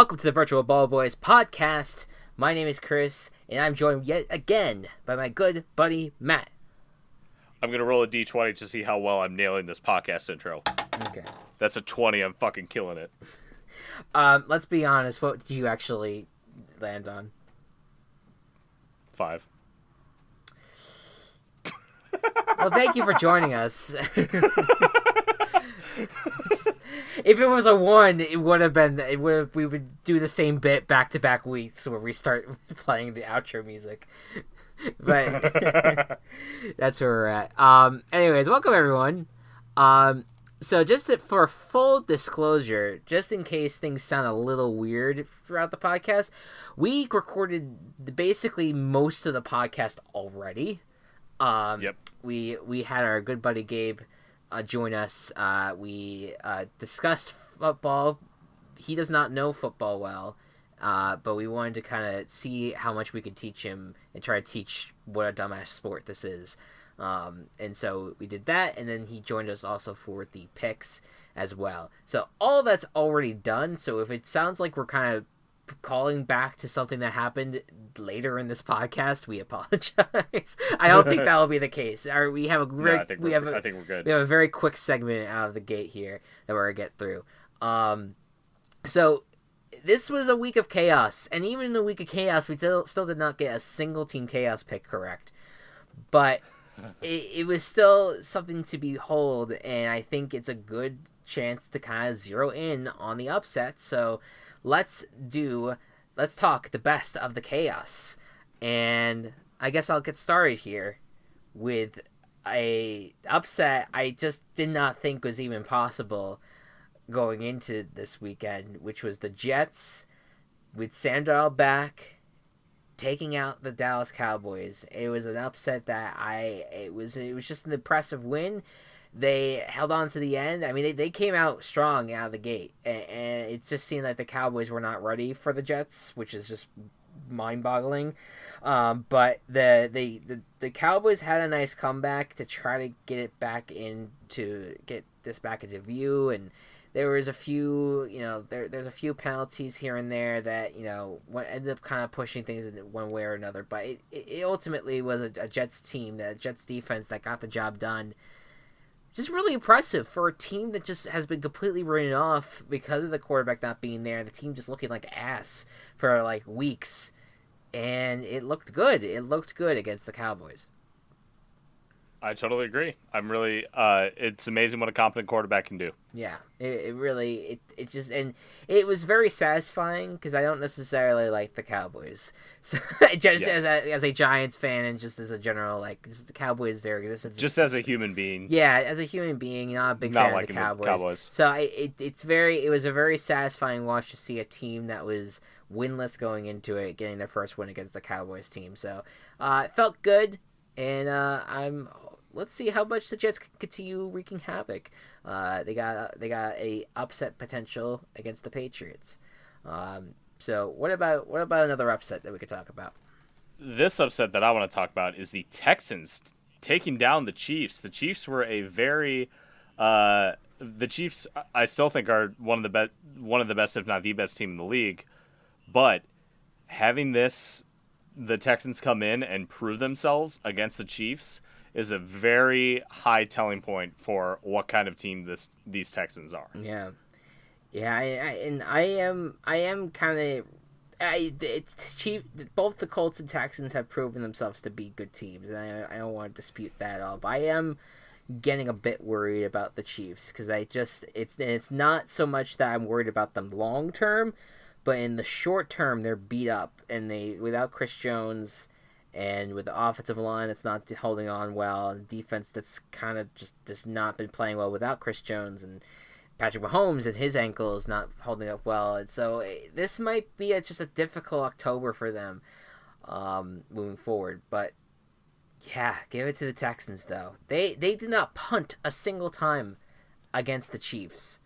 Welcome to the Virtual Ball Boys podcast. My name is Chris, and I'm joined yet again by my good buddy Matt. I'm going to roll a d20 to see how well I'm nailing this podcast intro. Okay. That's a 20. I'm fucking killing it. Let's be honest. What did you actually land on? 5. Well, thank you for joining us. If it was a 1, it would have been. We would do the same bit back-to-back weeks where we start playing the outro music. But that's where we're at. Anyways, welcome everyone. So just for full disclosure, just in case things sound a little weird throughout the podcast, we recorded basically most of the podcast already. Yep. We had our good buddy Gabe join us. We discussed football. He does not know football well, but we wanted to kind of see how much we could teach him and try to teach what a dumbass sport this is. And so we did that, and then he joined us also for the picks as well. So all that's already done. So if it sounds like we're kind of calling back to something that happened later in this podcast, we apologize. I don't think that will be the case. We have a very, I think we're good. We have a very quick segment out of the gate here that we're gonna get through. So this was a week of chaos, and even in a week of chaos, we still did not get a single Team Chaos pick correct. But it was still something to behold, and I think it's a good chance to kind of zero in on the upset. So let's talk the best of the chaos. And I guess I'll get started here with a upset I just did not think was even possible going into this weekend, which was the Jets with Sam Darnold back taking out the Dallas Cowboys. It was an upset that it was just an impressive win. They held on to the end. I mean, they came out strong out of the gate, and it just seemed like the Cowboys were not ready for the Jets, which is just mind-boggling. But the Cowboys had a nice comeback to try to get this back into view, and there was a few, there's a few penalties here and there that, ended up kind of pushing things in one way or another. But it ultimately was a Jets team, a Jets defense that got the job done. Just really impressive for a team that just has been completely written off because of the quarterback not being there. The team just looking like ass for like weeks, and it looked good. It looked good against the Cowboys. I totally agree. I'm really. It's amazing what a competent quarterback can do. Yeah, it really just, and it was very satisfying because I don't necessarily like the Cowboys. So just Yes. as a Giants fan and just as a general, like, just the Cowboys, their existence. Just as a human being. Yeah, as a human being, not a big fan of the Cowboys. So it was a very satisfying watch to see a team that was winless going into it, getting their first win against the Cowboys team. So it felt good, and let's see how much the Jets can continue wreaking havoc. They got a upset potential against the Patriots. So what about another upset that we could talk about? This upset that I want to talk about is the Texans taking down the Chiefs. The Chiefs were a very the Chiefs I still think are one of the best, if not the best team in the league. But having the Texans come in and prove themselves against the Chiefs is a very high telling point for what kind of team these Texans are. Yeah. I am kind of. Both the Colts and Texans have proven themselves to be good teams, and I don't want to dispute that at all. But I am getting a bit worried about the Chiefs because it's not so much that I'm worried about them long term, but in the short term they're beat up, and without Chris Jones. And with the offensive line that's not holding on well, and defense that's kind of just not been playing well without Chris Jones, and Patrick Mahomes and his ankle is not holding up well. And so this might be just a difficult October for them moving forward. But yeah, give it to the Texans, though. They did not punt a single time against the Chiefs.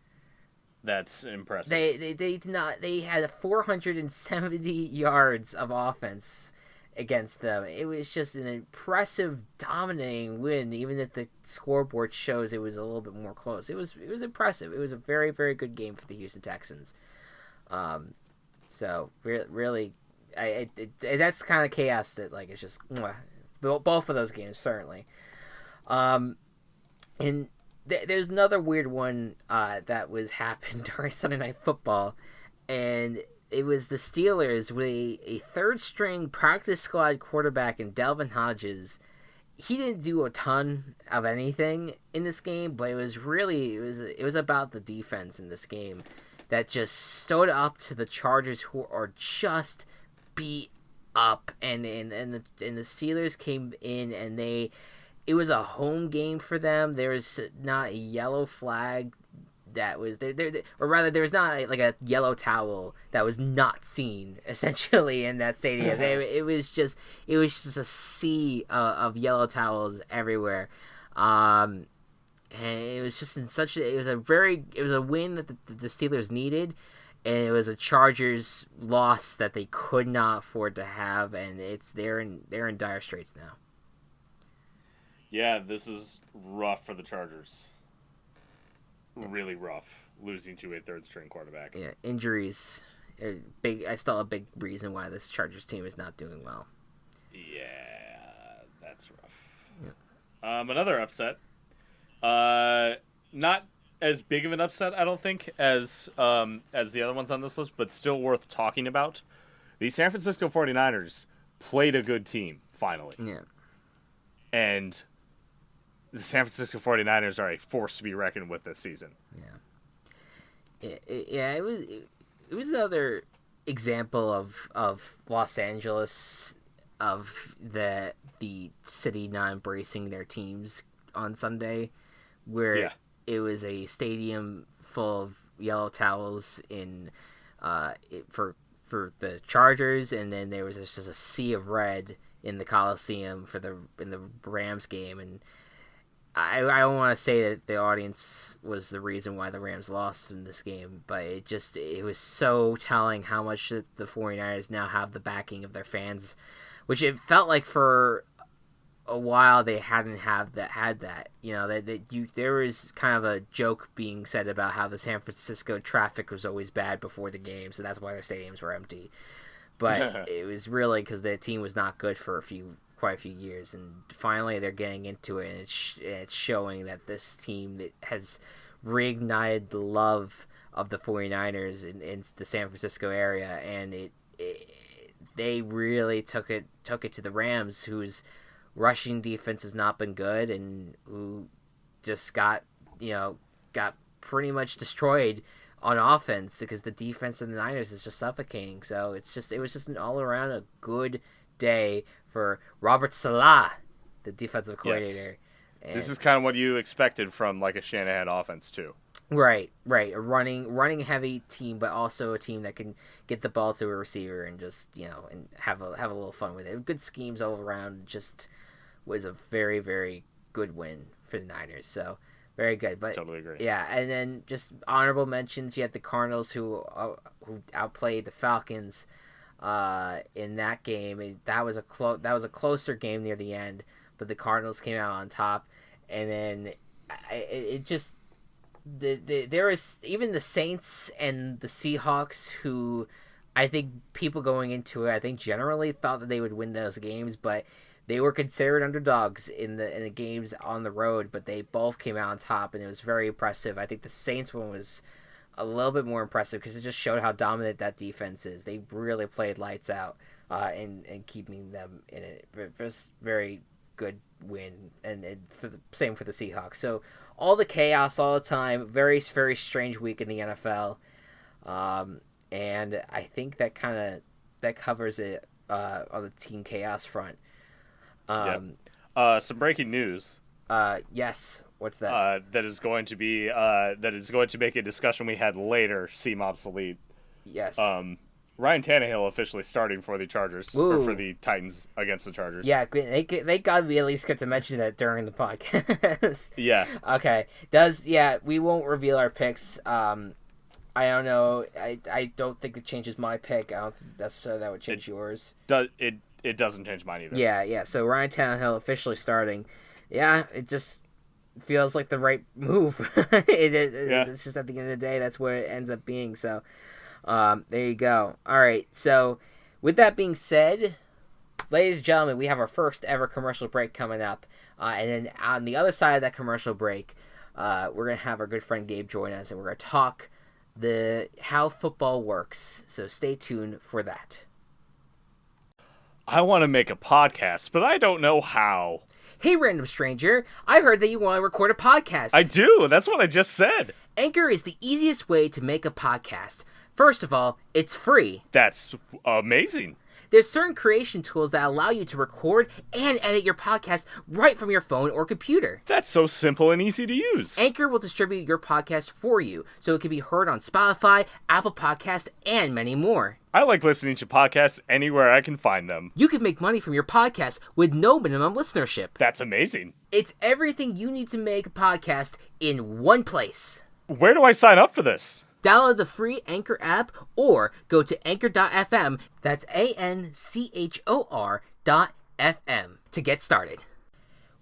That's impressive. They did not. They had 470 yards of offense against them. It was just an impressive, dominating win, even if the scoreboard shows it was a little bit more close. It was impressive. It was a very, very good game for the Houston Texans. So really, that's kind of chaos that like it's just both of those games certainly. And there's another weird one that was happened during Sunday Night Football, and it was the Steelers with a third string practice squad quarterback in Delvin Hodges. He didn't do a ton of anything in this game, but it was about the defense in this game that just stood up to the Chargers, who are just beat up, and the Steelers came in and it was a home game for them. There was not a yellow flag that was there, or rather, there was not like a yellow towel that was not seen essentially in that stadium. It was just a sea of yellow towels everywhere, and it was just it was a win that the Steelers needed, and it was a Chargers loss that they could not afford to have, and they're in dire straits now. Yeah, this is rough for the Chargers. Really rough, losing to a third-string quarterback. Yeah, injuries are big. I still a big reason why this Chargers team is not doing well. Yeah, that's rough. Yeah. Another upset. Not as big of an upset, I don't think, as the other ones on this list, but still worth talking about. The San Francisco 49ers played a good team, finally. Yeah. And the San Francisco 49ers are a force to be reckoned with this season. Yeah. It was another example of Los Angeles, of the city not embracing their teams on Sunday, where it was a stadium full of yellow towels for the Chargers, and then there was just a sea of red in the Coliseum in the Rams game. And I don't want to say that the audience was the reason why the Rams lost in this game, but it was so telling how much the 49ers now have the backing of their fans, which it felt like for a while they hadn't had that. You know, there was kind of a joke being said about how the San Francisco traffic was always bad before the game, so that's why their stadiums were empty. But it was really because the team was not good for quite a few years, and finally they're getting into it, and it's showing that this team that has reignited the love of the 49ers in the San Francisco area, and they really took it to the Rams, whose rushing defense has not been good, and who just got pretty much destroyed on offense because the defense of the Niners is just suffocating. So it was just an all around a good day for Robert Saleh, the defensive coordinator. Yes. This is kind of what you expected from like a Shanahan offense too. Right. A running heavy team, but also a team that can get the ball to a receiver and just and have a little fun with it. Good schemes all around. Just was a very, very good win for the Niners. So very good. But totally agree. Yeah, and then just honorable mentions. You had the Cardinals who outplayed the Falcons in that game. That was a closer game near the end, but the Cardinals came out on top. And then there was even the Saints and the Seahawks, who I think people going into it, I think generally thought that they would win those games, but they were considered underdogs in the games on the road, but they both came out on top, and it was very impressive. I think the Saints one was a little bit more impressive because it just showed how dominant that defense is. They really played lights out in keeping them in it. It was very good win, and same for the Seahawks. So all the chaos all the time, very, very strange week in the NFL, and I think that covers it on the team chaos front. Some breaking news. Yes. What's that? That is going to make a discussion we had later seem obsolete. Yes. Ryan Tannehill officially starting for the Chargers, or for the Titans against the Chargers. Yeah, they got me at least get to mention that during the podcast. Yeah. Okay. We won't reveal our picks. I don't know. I don't think it changes my pick. I don't think necessarily that would change yours. It doesn't change mine either. Yeah. So Ryan Tannehill officially starting. Yeah, it just feels like the right move. It's just at the end of the day, that's what it ends up being. So, There you go. All right. So, with that being said, ladies and gentlemen, we have our first ever commercial break coming up. And then on the other side of that commercial break, we're going to have our good friend Gabe join us, and we're going to talk how football works. So stay tuned for that. I want to make a podcast, but I don't know how. Hey, random stranger, I heard that you want to record a podcast. I do. That's what I just said. Anchor is the easiest way to make a podcast. First of all, it's free. That's amazing. There's certain creation tools that allow you to record and edit your podcast right from your phone or computer. That's so simple and easy to use. Anchor will distribute your podcast for you, so it can be heard on Spotify, Apple Podcast, and many more. I like listening to podcasts anywhere I can find them. You can make money from your podcast with no minimum listenership. That's amazing. It's everything you need to make a podcast in one place. Where do I sign up for this? Download the free Anchor app or go to anchor.fm, that's ANCHOR.FM, to get started.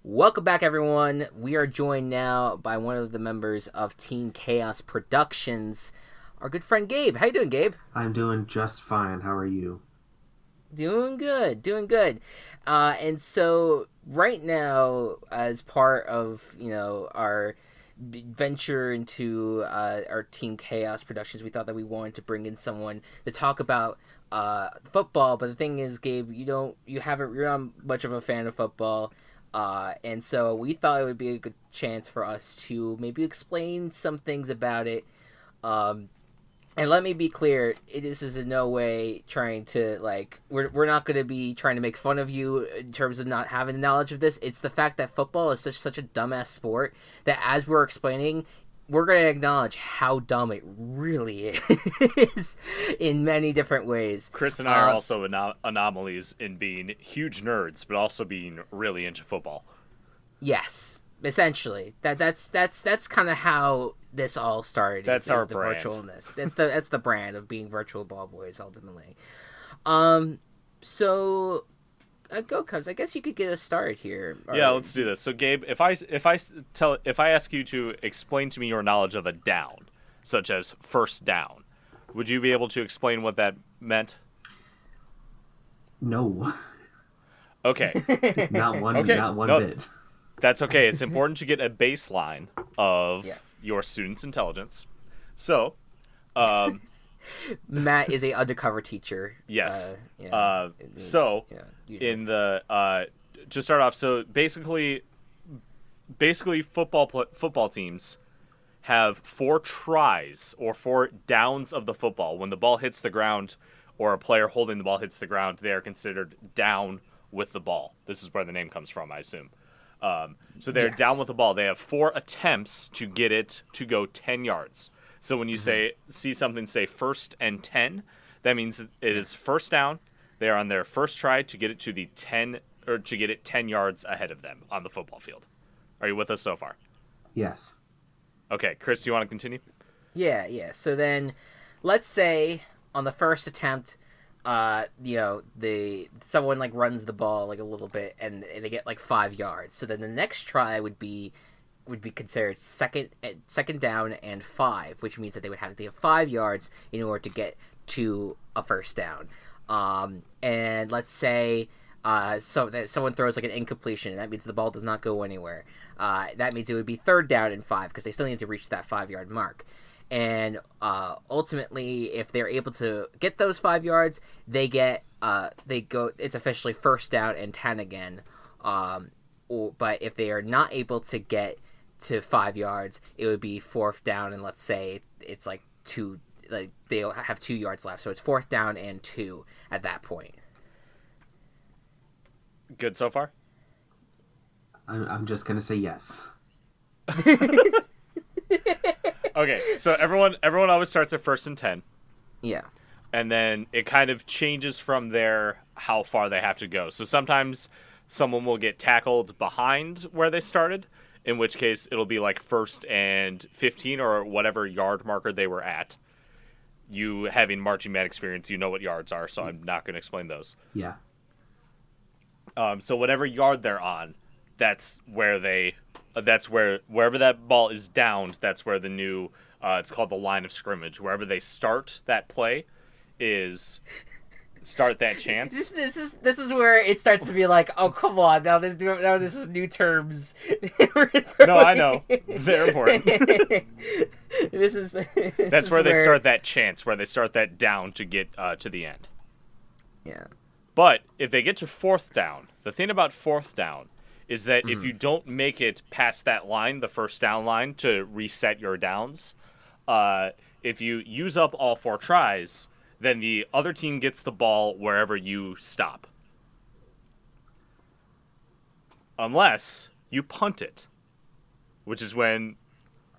Welcome back, everyone. We are joined now by one of the members of Team Chaos Productions, our good friend Gabe. How you doing, Gabe? I'm doing just fine. How are you? Doing good. And so right now, as part of, our venture into our Team Chaos Productions, we thought that we wanted to bring in someone to talk about football. But the thing is, Gabe, you're not much of a fan of football, and so we thought it would be a good chance for us to maybe explain some things about it. And let me be clear, this is in no way trying to, we're not going to be trying to make fun of you in terms of not having the knowledge of this. It's the fact that football is such a dumbass sport that as we're explaining, we're going to acknowledge how dumb it really is in many different ways. Chris and I are also anomalies in being huge nerds, but also being really into football. Yes, essentially. That's kind of how this all started. That's our the brand. Virtualness. That's the brand of being virtual ball boys ultimately. So go Cubs. I guess you could get us started here. Yeah, let's do this. So Gabe, if I ask you to explain to me your knowledge of a down, such as first down, would you be able to explain what that meant? No. Okay. Not one bit. That's okay. It's important to get a baseline of your student's intelligence. So, Matt is a undercover teacher. Yes. To start off, so basically football teams have 4 tries or 4 downs of the football. When the ball hits the ground or a player holding the ball hits the ground, they are considered down with the ball. This is where the name comes from, I assume. So they're down with the ball. They have 4 attempts to get it to go 10 yards. So when you see something say 1st and 10, that means it is first down. They are on their first try to get it to the 10 or to get it 10 yards ahead of them on the football field. Are you with us so far? Yes. Okay, Chris, do you want to continue? Yeah. So then, let's say on the first attempt, someone runs the ball a little bit and they get 5 yards. So then the next try would be considered second down and 5, which means that they would have to get 5 yards in order to get to a first down. And let's say someone throws an incompletion, and that means the ball does not go anywhere. That means it would be 3rd down and 5 because they still need to reach that 5-yard mark. And ultimately, if they're able to get those 5 yards, it's officially first down and 10 again. But if they are not able to get to 5 yards, it would be 4th down, and let's say it's 2. They'll have 2 yards left, so it's 4th down and 2 at that point. Good so far? I'm just gonna say yes. Okay, so everyone always starts at 1st and 10. Yeah. And then it kind of changes from there how far they have to go. So sometimes someone will get tackled behind where they started, in which case it'll be 1st and 15 or whatever yard marker they were at. You having marching band experience, you know what yards are, so I'm not going to explain those. Yeah. So whatever yard they're on, wherever that ball is downed, that's where the new It's called the line of scrimmage. Wherever they start that play is start that chance. This is where it starts to be like, oh, come on, now this is new terms. No, I know. They're important. That's where they start that chance, where they start that down to get to the end. Yeah. But if they get to fourth down, the thing about fourth down is that if you don't make it past that line, the first down line, to reset your downs, if you use up all 4 tries, then the other team gets the ball wherever you stop. Unless you punt it, which is when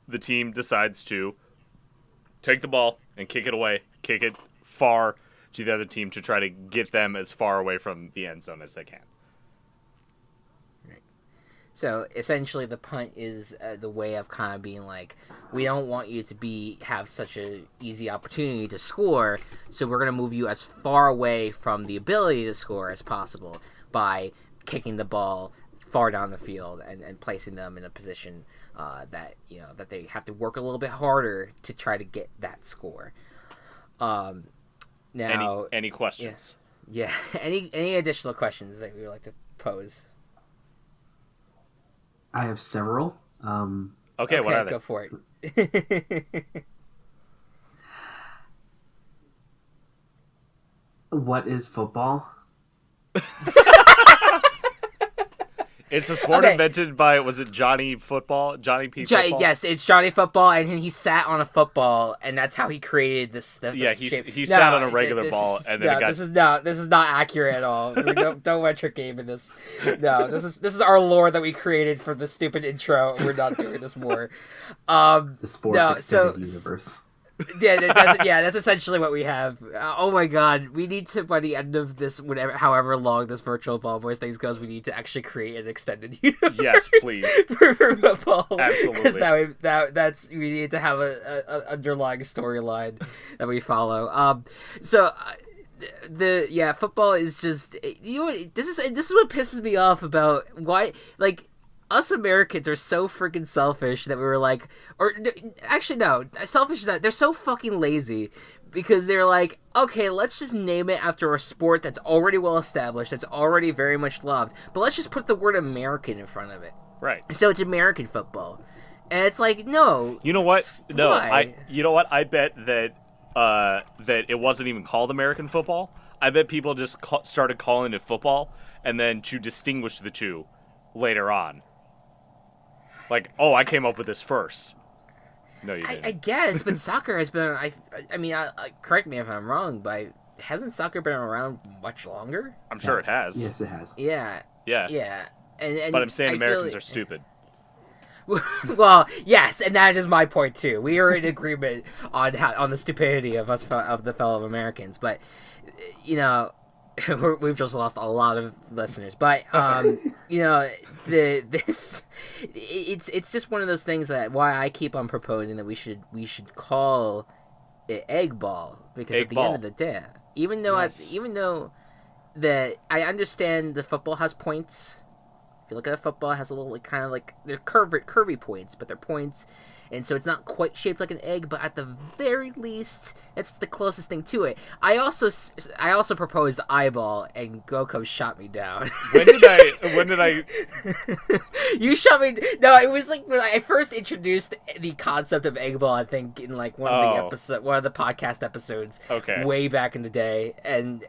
the team decides to take the ball and kick it away, kick it far to the other team to try to get them as far away from the end zone as they can. So essentially, the punt is the way of kind of being like, we don't want you to have such an easy opportunity to score, so we're going to move you as far away from the ability to score as possible by kicking the ball far down the field and placing them in a position that they have to work a little bit harder to try to get that score. Now, any questions? Yeah. Any additional questions that we would like to pose? I have several. Okay, what are they? Go for it. What is football? It's a sport invented by, was it Johnny Football? Johnny P. Football? Yes, it's Johnny Football, and he sat on a football, and that's how he created this he sat on a regular ball, and then it got... This is not accurate at all. Don't want trick Gabe in this. No, this is our lore that we created for the stupid intro. We're not doing this more. The sports extended universe. That's essentially what we have. Oh my god, we need to, by the end of this, however long this virtual ball boys things goes, we need to actually create an extended universe. Yes, please. for football. Absolutely. Because we need to have a underlying storyline that we follow. Football is just, this is what pisses me off about why, like, us Americans are so freaking selfish that we were like, or actually no, selfish is that they're so fucking lazy because they're like, okay, let's just name it after a sport that's already well established, that's already very much loved, but let's just put the word American in front of it. Right. So it's American football. And it's like, no. You know what? No, why? You know what? I bet that that it wasn't even called American football. I bet people just started calling it football, and then to distinguish the two later on. Like, oh, I came up with this first. No, you didn't. I guess, but soccer has been. I mean, correct me if I'm wrong, but hasn't soccer been around much longer? I'm sure it has. Yes, it has. Yeah. And but I'm saying Americans are stupid. Well, yes, and that is my point too. We are in agreement on the stupidity of the fellow Americans, but we've just lost a lot of listeners. But it's just one of those things that why I keep on proposing that we should call it egg ball, because at the end of the day, even though that I understand the football has points. If you look at a football, it has a little kind of like they're curvy points, but they're points. And so it's not quite shaped like an egg, but at the very least, it's the closest thing to it. I also proposed eyeball, and Goko shot me down. When did I? You shot me. No, it was like when I first introduced the concept of egg ball. I think in like one of the podcast episodes. Okay. Way back in the day, and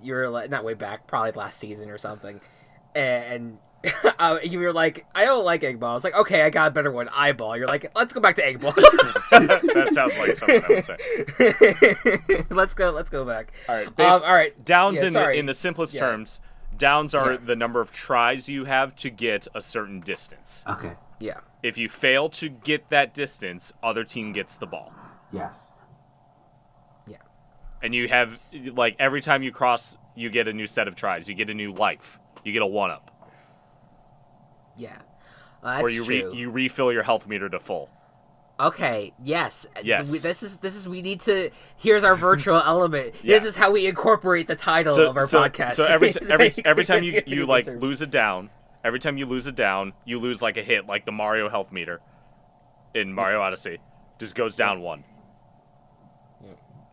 you're like, not way back, probably last season or something, and. You were like, I don't like egg ball. I was like, okay, I got a better one, eyeball. You're like, let's go back to egg ball. That sounds like something I would say. Let's go back. All right. All right. Downs in the simplest terms. Downs are the number of tries you have to get a certain distance. Okay. Yeah. If you fail to get that distance, other team gets the ball. Yes. Yeah. And you have, like, every time you cross, you get a new set of tries. You get a new life. You get a 1-up. Yeah, that's or you true. You refill your health meter to full. Okay. Yes. Yes. This is. We need to. Here's our virtual element. Yeah. This is how we incorporate the title of our podcast. So every time you like lose it down, every time you lose it down, you lose like a hit, like the Mario health meter in Mario Odyssey. just goes down 1. Yeah.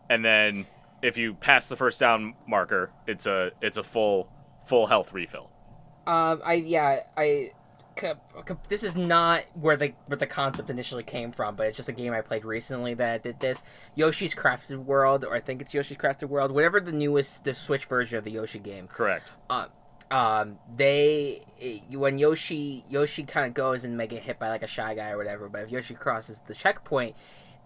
And then if you pass the first down marker, it's a full health refill. This is not where the concept initially came from, but it's just a game I played recently that did this. Yoshi's Crafted World, or I think it's Yoshi's Crafted World, whatever the Switch version of the Yoshi game. Correct. When Yoshi kind of goes and may get hit by like a Shy Guy or whatever, but if Yoshi crosses the checkpoint,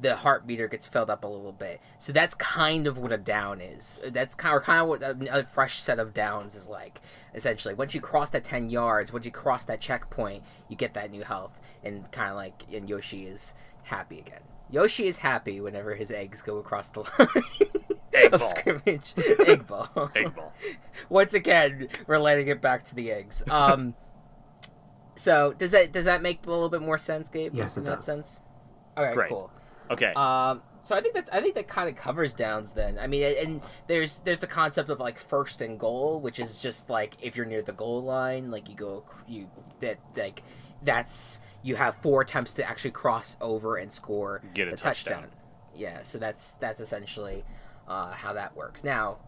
the heart meter gets filled up a little bit. So that's kind of what a down is. That's kind of what a fresh set of downs is like. Essentially, once you cross that 10 yards, once you cross that checkpoint, you get that new health, and kind of like, and Yoshi is happy again. Yoshi is happy whenever his eggs go across the line of scrimmage. Egg ball. Egg ball. Once again, we're letting it back to the eggs. So does that make a little bit more sense, Gabe? Yes, it in does. that sense. All right, Great. cool. Okay. So I think that kind of covers downs then. I mean, and there's the concept of like first and goal, which is just like if you're near the goal line, like you have 4 attempts to actually cross over and score Get a touchdown. Yeah, so that's essentially how that works. Now,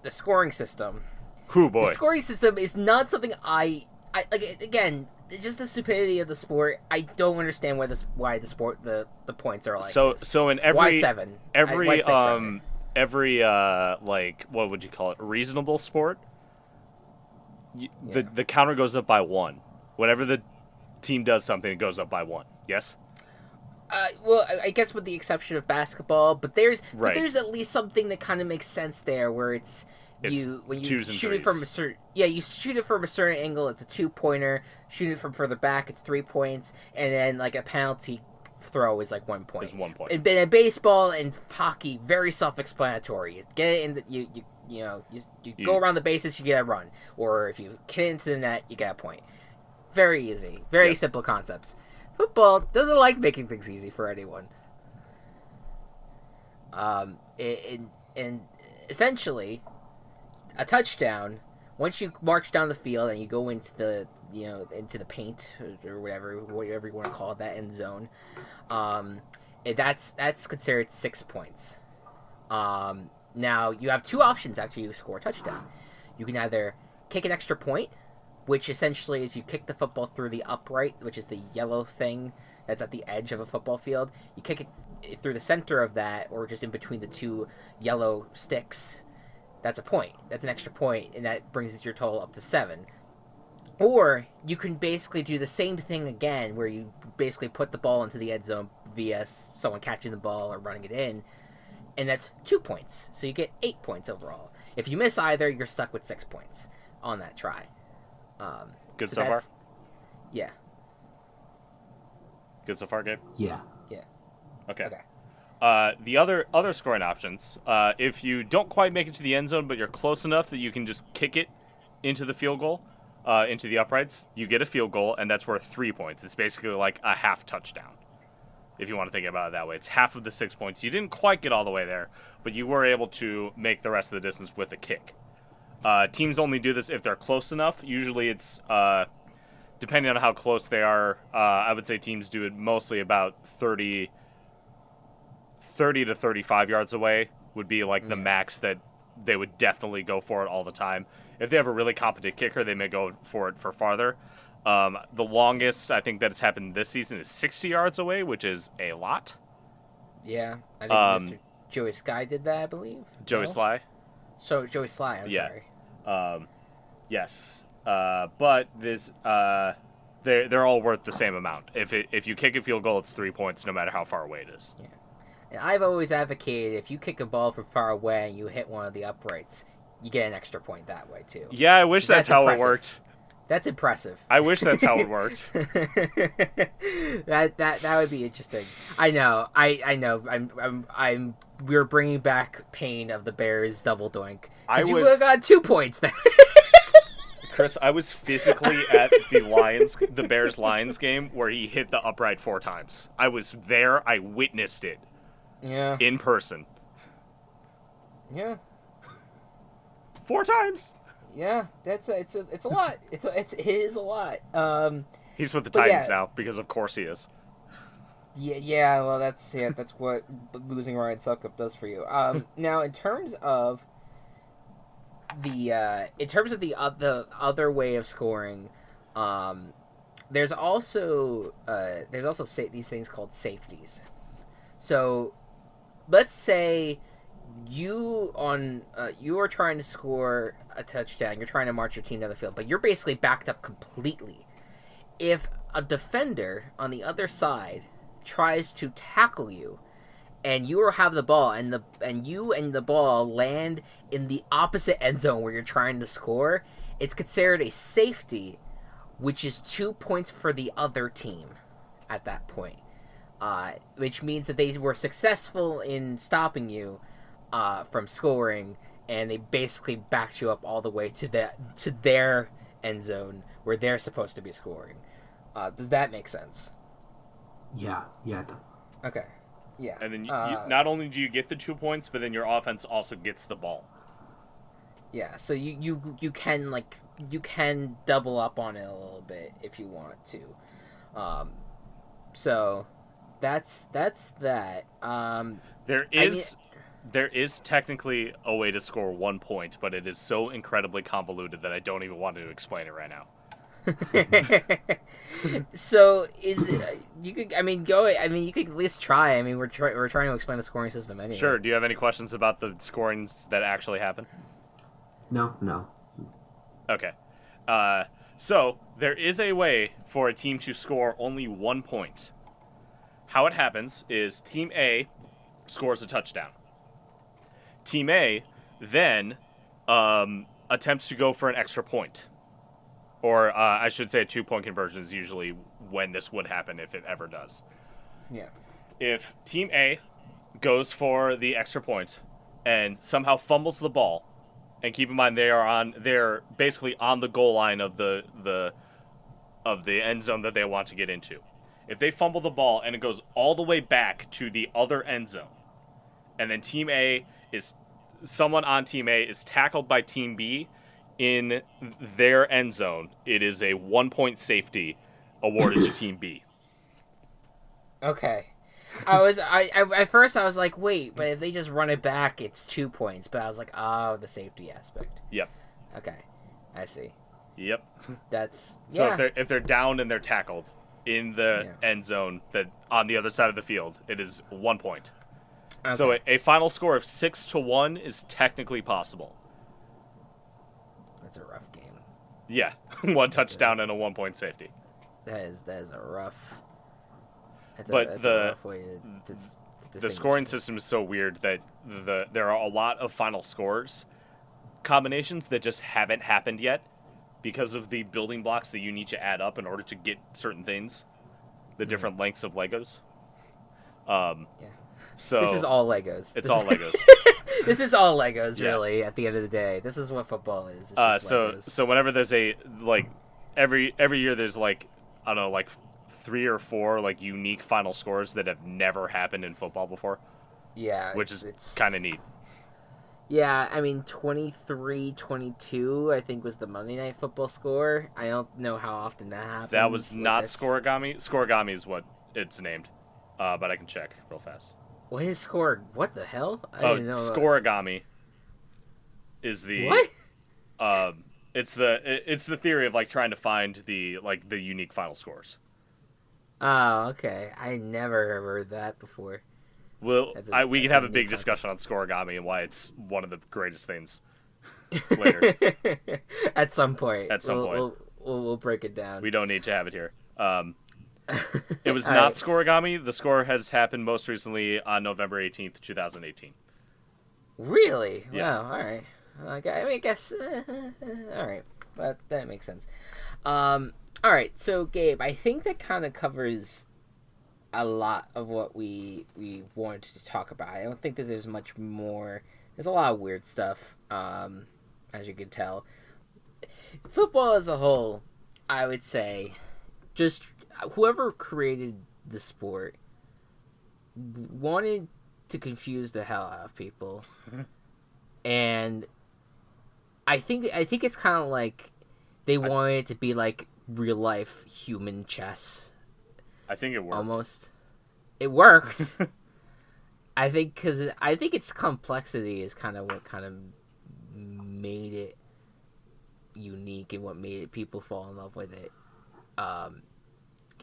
the scoring system. Hoo boy. The scoring system is not something I like. Again, just the stupidity of the sport. I don't understand why the points are like this. So in every why 7? every Why 6, rather? every like what would you call it, reasonable sport, the counter goes up by 1. Whenever the team does something, it goes up by 1. Yes. Well, I guess with the exception of basketball, but there's at least something that kind of makes sense there, where when you shoot it from you shoot it from a certain angle, it's a 2-pointer. Shoot it from further back, it's 3 points, and then like a penalty throw is like 1 point. Is 1 point. And baseball and hockey, very self-explanatory. You get it in you go around the bases, you get a run, or if you hit into the net, you get a point. Very easy, very simple concepts. Football doesn't like making things easy for anyone. And essentially, a touchdown, once you march down the field and you go into the paint or whatever you want to call it, that end zone, that's considered 6 points. Now you have 2 options after you score a touchdown. You can either kick an extra point, which essentially is you kick the football through the upright, which is the yellow thing that's at the edge of a football field. You kick it through the center of that, or just in between the 2 yellow sticks. That's a point. That's an extra point, and that brings your total up to 7. Or you can basically do the same thing again, where you basically put the ball into the end zone via someone catching the ball or running it in, and that's 2 points. So you get 8 points overall. If you miss either, you're stuck with 6 points on that try. Good so far? Yeah. Good so far, Gabe? Yeah. Yeah. Okay. The other scoring options, if you don't quite make it to the end zone, but you're close enough that you can just kick it into the field goal, into the uprights, you get a field goal, and that's worth 3 points. It's basically like a half touchdown, if you want to think about it that way. It's half of the 6 points. You didn't quite get all the way there, but you were able to make the rest of the distance with a kick. Teams only do this if they're close enough. Usually it's, depending on how close they are, I would say teams do it mostly about 30 to 35 yards away would be like the max that they would definitely go for it all the time. If they have a really competent kicker, they may go for it for farther. The longest I think that it's happened this season is 60 yards away, which is a lot. Yeah, I think Mr. Joey Sky did that, I believe. Joey Sly? So Joey Sly, I'm sorry. Yes. But this they're all worth the same amount. If you kick a field goal, it's 3 points no matter how far away it is. Yeah. And I've always advocated if you kick a ball from far away and you hit one of the uprights, you get an extra point that way too. Yeah, I wish that's how impressive. It worked. That's impressive. I wish that's how it worked. that would be interesting. I know. We're bringing back pain of the Bears double doink. You would have got 2 points then. Chris, I was physically at the Bears-Lions game where he hit the upright 4 times. I was there. I witnessed it. Yeah. In person. Yeah. 4 times. Yeah, it's a lot. It is a lot. He's with the Titans now because of course he is. Yeah. Well, that's what losing Ryan Suckup does for you. Now in terms of the other way of scoring, there's also these things called safeties. So let's say you are trying to score a touchdown. You're trying to march your team down the field, but you're basically backed up completely. If a defender on the other side tries to tackle you, and you have the ball, and the ball land in the opposite end zone where you're trying to score, it's considered a safety, which is 2 points for the other team at that point. Which means that they were successful in stopping you from scoring, and they basically backed you up all the way to their end zone where they're supposed to be scoring. Does that make sense? Yeah. Okay. Yeah. And then you, not only do you get the 2 points, but then your offense also gets the ball. Yeah. So you can double up on it a little bit if you want to. So that's that. There is technically a way to score 1 point, but it is so incredibly convoluted that I don't even want to explain it right now. So is it, you could you could at least try. I mean, we're trying to explain the scoring system anyway. Sure. Do you have any questions about the scorings that actually happen? No. Okay. So there is a way for a team to score only 1 point. How it happens is Team A scores a touchdown. Team A then attempts to go for an extra point. Or I should say a 2-point conversion is usually when this would happen if it ever does. Yeah. If Team A goes for the extra point and somehow fumbles the ball, and keep in mind they're basically on the goal line of the end zone that they want to get into. If they fumble the ball and it goes all the way back to the other end zone, and then someone on Team A is tackled by Team B in their end zone, it is a 1-point safety awarded to Team B. Okay. At first I was like, wait, but if they just run it back, it's 2 points. But I was like, oh, the safety aspect. Yep. Okay, I see. Yep. So if they're down and they're tackled in the end zone that on the other side of the field, it is 1 point. Okay. So a final score of 6-1 is technically possible. That's a rough game. Yeah, 1 touchdown and a 1-point safety. That is a rough. That's a rough way to the scoring system is so weird that there are a lot of final scores combinations that just haven't happened yet because of the building blocks that you need to add up in order to get certain things, the different lengths of Legos. Yeah. So this is all Legos. It's all Legos. This is all Legos, really. At the end of the day, this is what football is. So whenever there's every year there's I don't know 3 or 4 unique final scores that have never happened in football before. Yeah, which is kind of neat. Yeah, I mean 23-22 I think was the Monday Night Football score. I don't know how often that happens. That was not Scorigami. Scorigami is what it's named, but I can check real fast. What is score? What the hell? I didn't know. Scorigami is the what? It's the theory of trying to find the unique final scores. Oh, okay. I never heard that before. Well, we can have a big discussion on Scorigami and why it's one of the greatest things later. At some point. We'll break it down. We don't need to have it here. It was not Scorigami. The score has happened most recently on November 18th, 2018. Really? Yeah. Wow, all right. I guess... all right. But that makes sense. All right, so Gabe, I think that kind of covers a lot of what we wanted to talk about. I don't think that there's much more. There's a lot of weird stuff, as you can tell. Football as a whole, I would say, just whoever created the sport wanted to confuse the hell out of people. And I think it's kind of like they wanted it to be like real life human chess. I think it worked. Almost. it worked. I think because its complexity is kind of what kind of made it unique and what made people fall in love with it.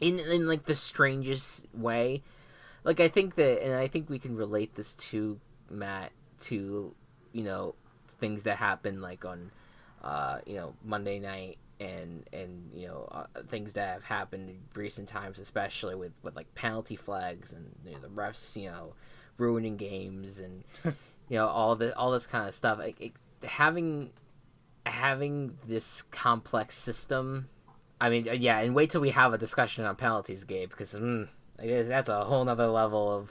In like the strangest way. Like I think we can relate this to Matt to, things that happen like on Monday night and things that have happened in recent times, especially with like penalty flags and the refs ruining games and all this kind of stuff. Having this complex system. I mean, yeah, and wait till we have a discussion on penalties, Gabe, because that's a whole nother level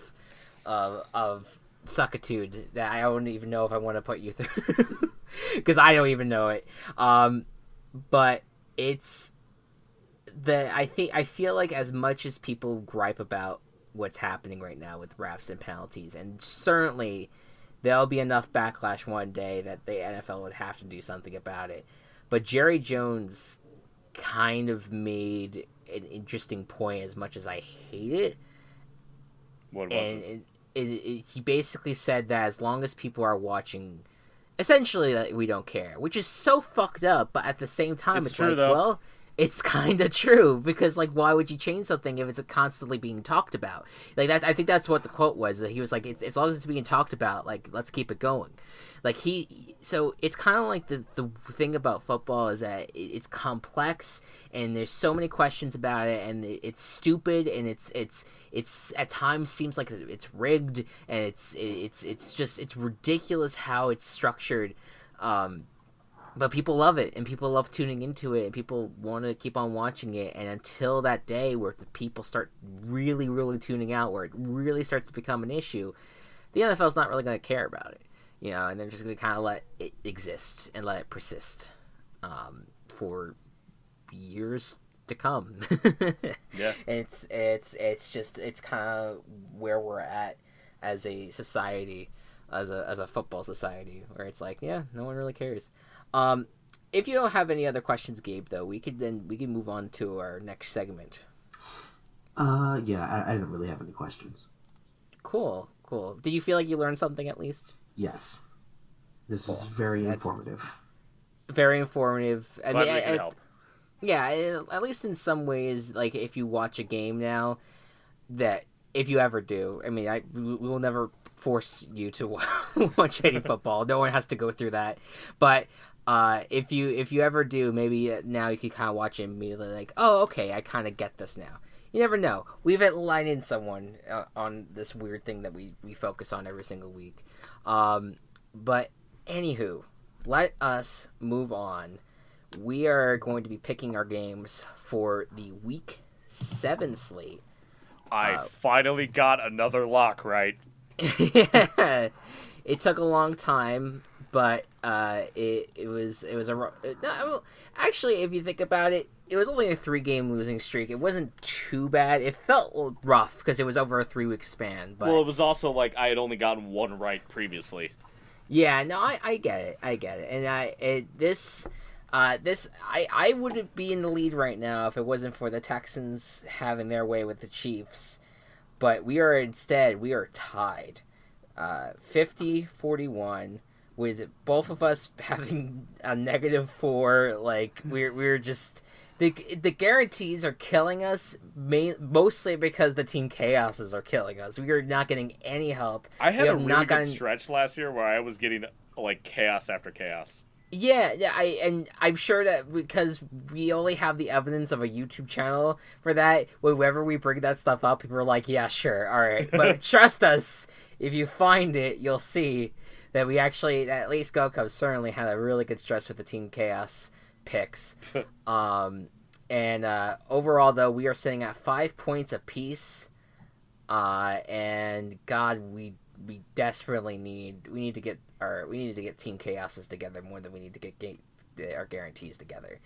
of suckitude that I don't even know if I want to put you through, because I don't even know it. But it's I feel like as much as people gripe about what's happening right now with refs and penalties, and certainly there'll be enough backlash one day that the NFL would have to do something about it. But Jerry Jones kind of made an interesting point, as much as I hate it. What was it? He basically said that as long as people are watching, essentially, we don't care, which is so fucked up. But at the same time, it's true, like, though. well, it's kind of true, because like, why would you change something if it's constantly being talked about? Like that, I think that's what the quote was. That he was like, it's as long as it's being talked about, like, let's keep it going. Like so it's kind of like the thing about football is that it's complex and there's so many questions about it, and it's stupid, and it's at times seems like it's rigged, and it's ridiculous how it's structured. But people love it, and people love tuning into it, and people want to keep on watching it. And until that day where the people start really, really tuning out, where it really starts to become an issue, the NFL's not really going to care about it, and they're just going to kind of let it exist and let it persist for years to come. Yeah, it's kind of where we're at as a society, as a football society, where it's like, yeah, no one really cares. If you don't have any other questions, Gabe, though, we can move on to our next segment. Yeah, I don't really have any questions. Cool. Did you feel like you learned something at least? Yes. This was very informative. Very informative. Glad we can help. Yeah, at least in some ways, like, if you watch a game now, that if you ever do, I mean, we will never force you to watch any football. No one has to go through that. But if you ever do, maybe now you can kind of watch it and be like, oh, okay, I kind of get this now. You never know. We've enlightened someone on this weird thing that we focus on every single week. But anywho, let us move on. We are going to be picking our games for the Week 7 slate. I finally got another lock right. Yeah, it took a long time, but it was actually, if you think about it, it was only a 3-game losing streak. It wasn't too bad. It felt rough because it was over a 3-week span. But Well, it was also like I had only gotten one right previously. yeah, no, I get it, and I wouldn't be in the lead right now if it wasn't for the Texans having their way with the Chiefs. But we are tied 50-41, with both of us having a -4. Like, we're just the guarantees are killing us, mostly because the team chaoses are killing us. We are not getting any help. I had a really good stretch last year where I was getting like chaos after chaos. Yeah, I'm sure that because we only have the evidence of a YouTube channel for that, whenever we bring that stuff up, people are like, yeah, sure, all right. But trust us, if you find it, you'll see that we actually, at least GoCo certainly had a really good stretch with the Team Chaos picks. And overall, though, we are sitting at 5 points apiece. And God, we desperately need to get Team Chaoses together more than we need to get our guarantees together.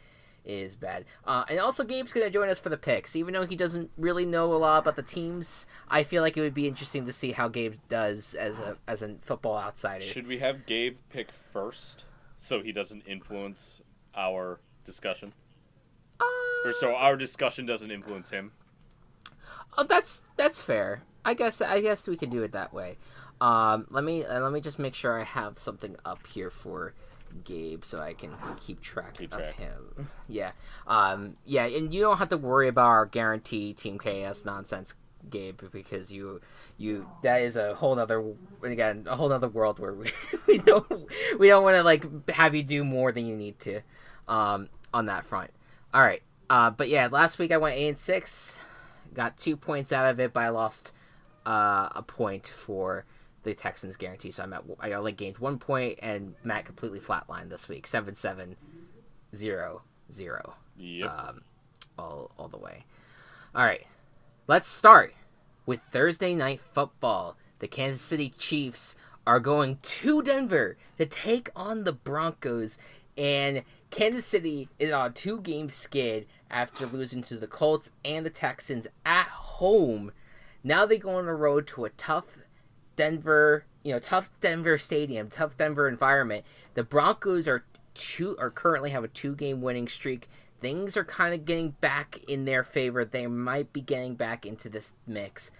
It is bad. And also, Gabe's going to join us for the picks. Even though he doesn't really know a lot about the teams, I feel like it would be interesting to see how Gabe does as a football outsider. Should we have Gabe pick first so he doesn't influence our discussion? Or so our discussion doesn't influence him? Oh, that's fair. I guess we could do it that way. Let me just make sure I have something up here for Gabe so I can keep track of him. Yeah. Yeah, and you don't have to worry about our guarantee Team KS nonsense, Gabe, because you that is a whole other world where we don't want to like have you do more than you need to on that front. All right. But yeah, last week I went 8-6, got 2 points out of it, but I lost a point for the Texans guarantee, so I only gained 1 point, and Matt completely flatlined this week, 7-7-0-0. Yep. All the way. All right, let's start with Thursday Night Football. The Kansas City Chiefs are going to Denver to take on the Broncos, and Kansas City is on a 2-game skid after losing to the Colts and the Texans at home. Now they go on the road to a tough Denver stadium, tough Denver environment. The Broncos are currently have a 2-game winning streak. Things are kind of getting back in their favor. They might be getting back into this mix.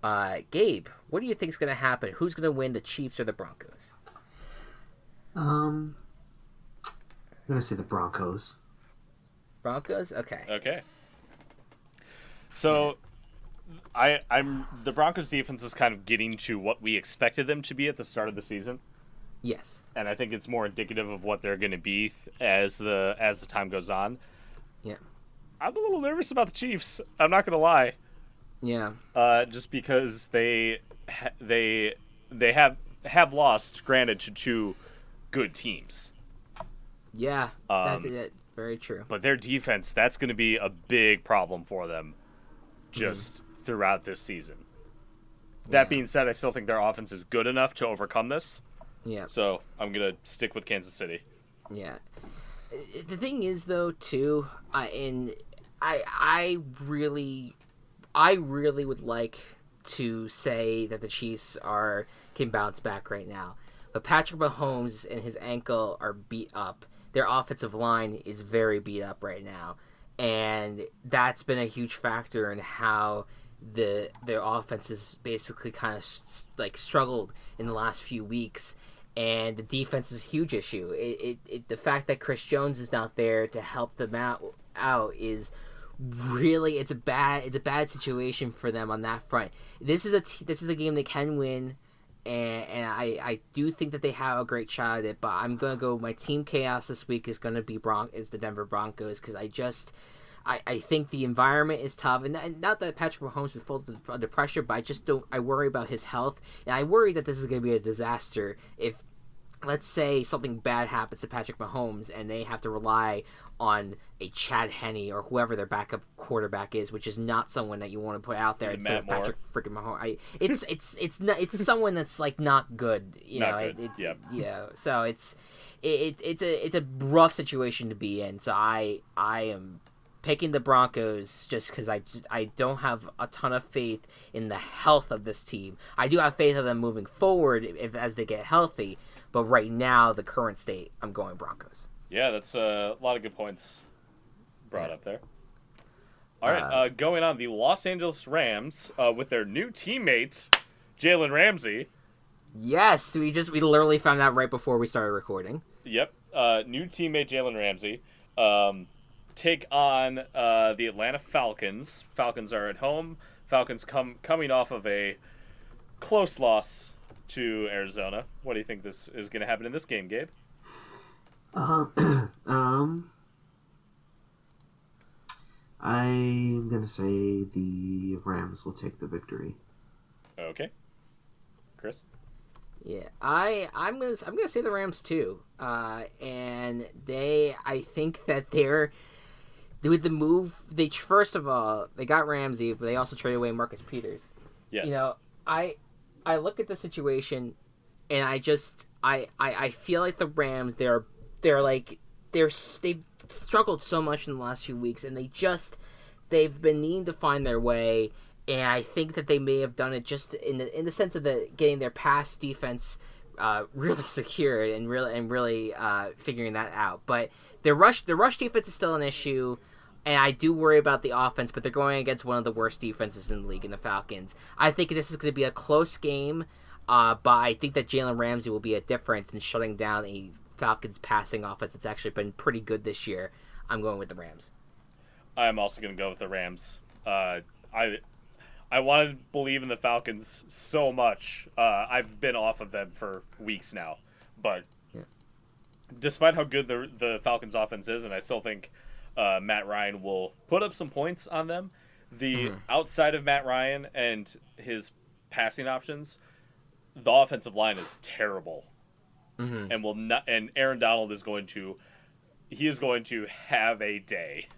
Gabe, what do you think is going to happen? Who's going to win, the Chiefs or the Broncos? I'm going to say the Broncos. Broncos? Okay. Okay. So, I'm the Broncos defense is kind of getting to what we expected them to be at the start of the season. Yes. And I think it's more indicative of what they're going to be as the time goes on. Yeah. I'm a little nervous about the Chiefs. I'm not going to lie. Yeah. Just because they have lost, granted, to 2 good teams. Yeah. That's very true. But their defense, that's going to be a big problem for them just throughout this season. That being said, I still think their offense is good enough to overcome this. Yeah. So I'm going to stick with Kansas City. Yeah. The thing is, though, too, I really would like to say that the Chiefs can bounce back right now. But Patrick Mahomes and his ankle are beat up. Their offensive line is very beat up right now. And that's been a huge factor in how their offense has basically kind of like struggled in the last few weeks. And the defense is a huge issue. The fact that Chris Jones is not there to help them out is really it's a bad situation for them on that front. This is a game they can win, and I do think that they have a great shot at it. But I'm gonna go. My team chaos this week is gonna be the Denver Broncos, because I think the environment is tough, and not that Patrick Mahomes would fall under pressure, but I worry about his health, and I worry that this is going to be a disaster if, let's say, something bad happens to Patrick Mahomes and they have to rely on a Chad Henne or whoever their backup quarterback is, which is not someone that you want to put out there instead of Patrick freaking Mahomes. It's someone that's like not good, Yeah, so it's a rough situation to be in. So I am picking the Broncos just because I don't have a ton of faith in the health of this team. I do have faith in them moving forward as they get healthy, but right now, the current state, I'm going Broncos. Yeah, that's a lot of good points brought up there. All right, going on, the Los Angeles Rams with their new teammate, Jalen Ramsey. Yes, we literally found out right before we started recording. Yep, new teammate Jalen Ramsey. Take on the Atlanta Falcons. Falcons are at home. Falcons coming off of a close loss to Arizona. What do you think this is going to happen in this game, Gabe? I'm gonna say the Rams will take the victory. Okay, Chris. Yeah, I'm gonna say the Rams too. And I think that with the move, first of all, they got Ramsey, but they also traded away Marcus Peters. Yes. I look at the situation, and I feel like the Rams they've struggled so much in the last few weeks, and they've been needing to find their way. And I think that they may have done it just in the sense of getting their pass defense really secured and really figuring that out. But their rush defense is still an issue. And I do worry about the offense, but they're going against one of the worst defenses in the league in the Falcons. I think this is going to be a close game, but I think that Jalen Ramsey will be a difference in shutting down a Falcons passing offense that's actually been pretty good this year. I'm going with the Rams. I'm also going to go with the Rams. I want to believe in the Falcons so much. I've been off of them for weeks now, but despite how good the Falcons offense is, and I still think Matt Ryan will put up some points on them, the outside of Matt Ryan and his passing options, the offensive line is terrible, and will not. And Aaron Donald is going to have a day.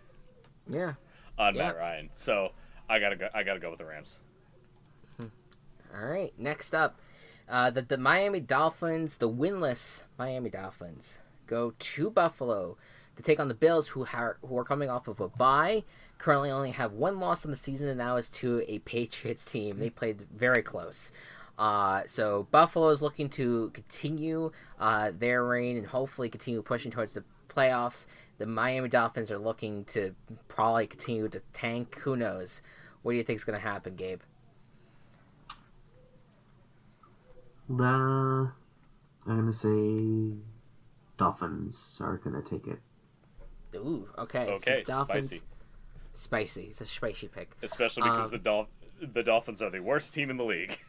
Yeah. On Matt Ryan, so I gotta go with the Rams. All right, next up, the Miami Dolphins, the winless Miami Dolphins, go to Buffalo to take on the Bills, who are coming off of a bye. Currently, only have one loss in the season, and that was to a Patriots team. They played very close. So Buffalo is looking to continue their reign and hopefully continue pushing towards the playoffs. The Miami Dolphins are looking to probably continue to tank. Who knows? What do you think is going to happen, Gabe? I'm going to say Dolphins are going to take it. Ooh, okay. Okay, so Dolphins, spicy. Spicy. It's a spicy pick. Especially because the Dolphins are the worst team in the league.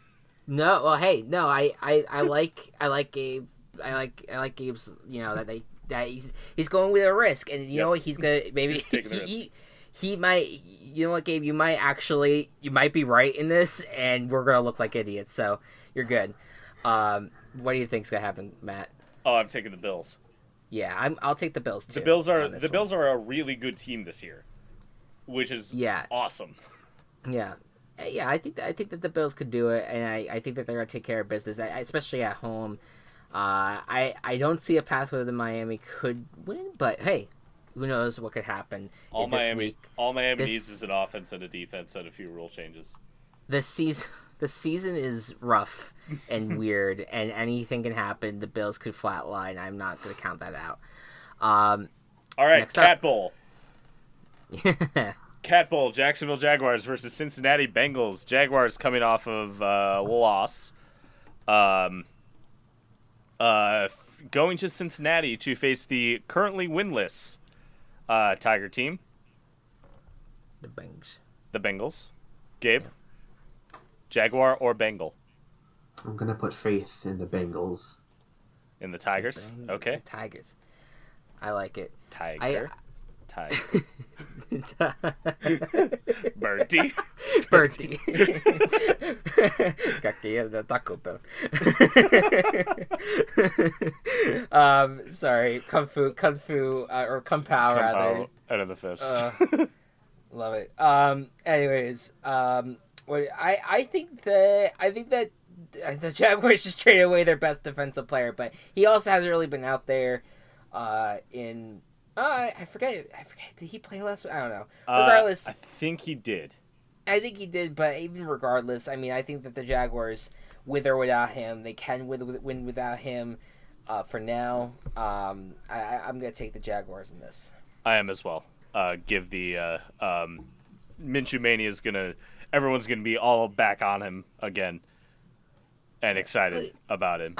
No, well, hey, no, I like Gabe. I like Gabe's. That he's going with a risk, and you know what, he's gonna maybe he might. You know what, Gabe, you might be right in this, and we're gonna look like idiots. So you're good. What do you think's gonna happen, Matt? Oh, I'm taking the Bills. Yeah, I'll take the Bills too. The Bills are a really good team this year, which is awesome. Yeah. Yeah, I think that the Bills could do it, and I think that they're gonna take care of business, especially at home. I don't see a path where the Miami could win, but hey, who knows what could happen All Miami this, needs is an offense and a defense and a few rule changes. The season is rough and weird, and anything can happen. The Bills could flatline. I'm not going to count that out. All right, Cat Bowl. Cat Bowl, Jacksonville Jaguars versus Cincinnati Bengals. Jaguars coming off of loss. Going to Cincinnati to face the currently winless Tiger team. The Bengals. Gabe? Jaguar or Bengal? I'm going to put faith in the Bengals. In the Tigers? Okay. The Tigers. I like it. Tiger. Bertie. The Taco Bell. Sorry, Kung Fu, or Kung Pao rather. Out of the fist. Love it. Anyways, I think that the Jaguars just traded away their best defensive player, but he also hasn't really been out there. I forget. Did he play last week? I don't know. Regardless, I think he did. But even regardless, I mean, I think that the Jaguars, with or without him, they can win without him. For now, I'm gonna take the Jaguars in this. I am as well. Give the Minshew Mania is gonna. Everyone's gonna be all back on him again, and excited about him.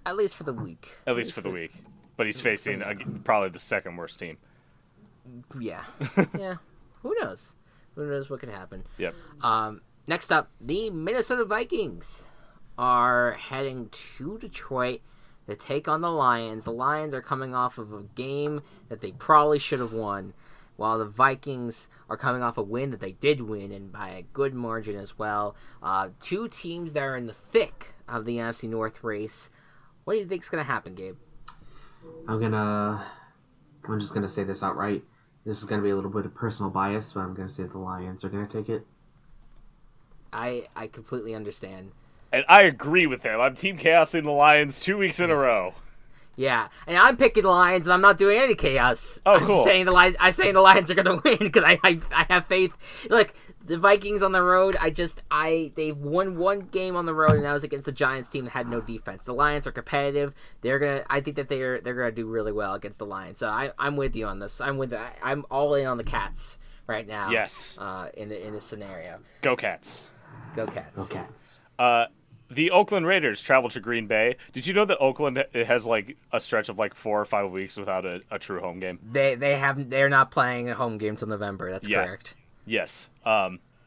At least for the week. At least for the week. But he's facing probably the second worst team. Yeah. Yeah. Who knows? Who knows what could happen? Yep. Next up, the Minnesota Vikings are heading to Detroit to take on the Lions. The Lions are coming off of a game that they probably should have won, while the Vikings are coming off a win that they did win, and by a good margin as well. Two teams that are in the thick of the NFC North race. What do you think is going to happen, Gabe? I'm just gonna say this outright. This is gonna be a little bit of personal bias, but I'm gonna say the Lions are gonna take it. I completely understand. And I agree with him. I'm Team Chaos in the Lions 2 weeks in a row. Yeah, and I'm picking the Lions, and I'm not doing any chaos. Oh, I'm cool. saying the Lions are gonna win because I have faith. Look, the Vikings on the road. They've won one game on the road, and that was against the Giants team that had no defense. The Lions are competitive. I think that they're gonna do really well against the Lions. So I'm with you on this. I'm all in on the Cats right now. Yes. In this scenario. Go Cats. Go Cats. Go Cats. The Oakland Raiders travel to Green Bay. Did you know that Oakland has like a stretch of like 4 or 5 weeks without a true home game? They're not playing a home game till November. That's correct. Yes.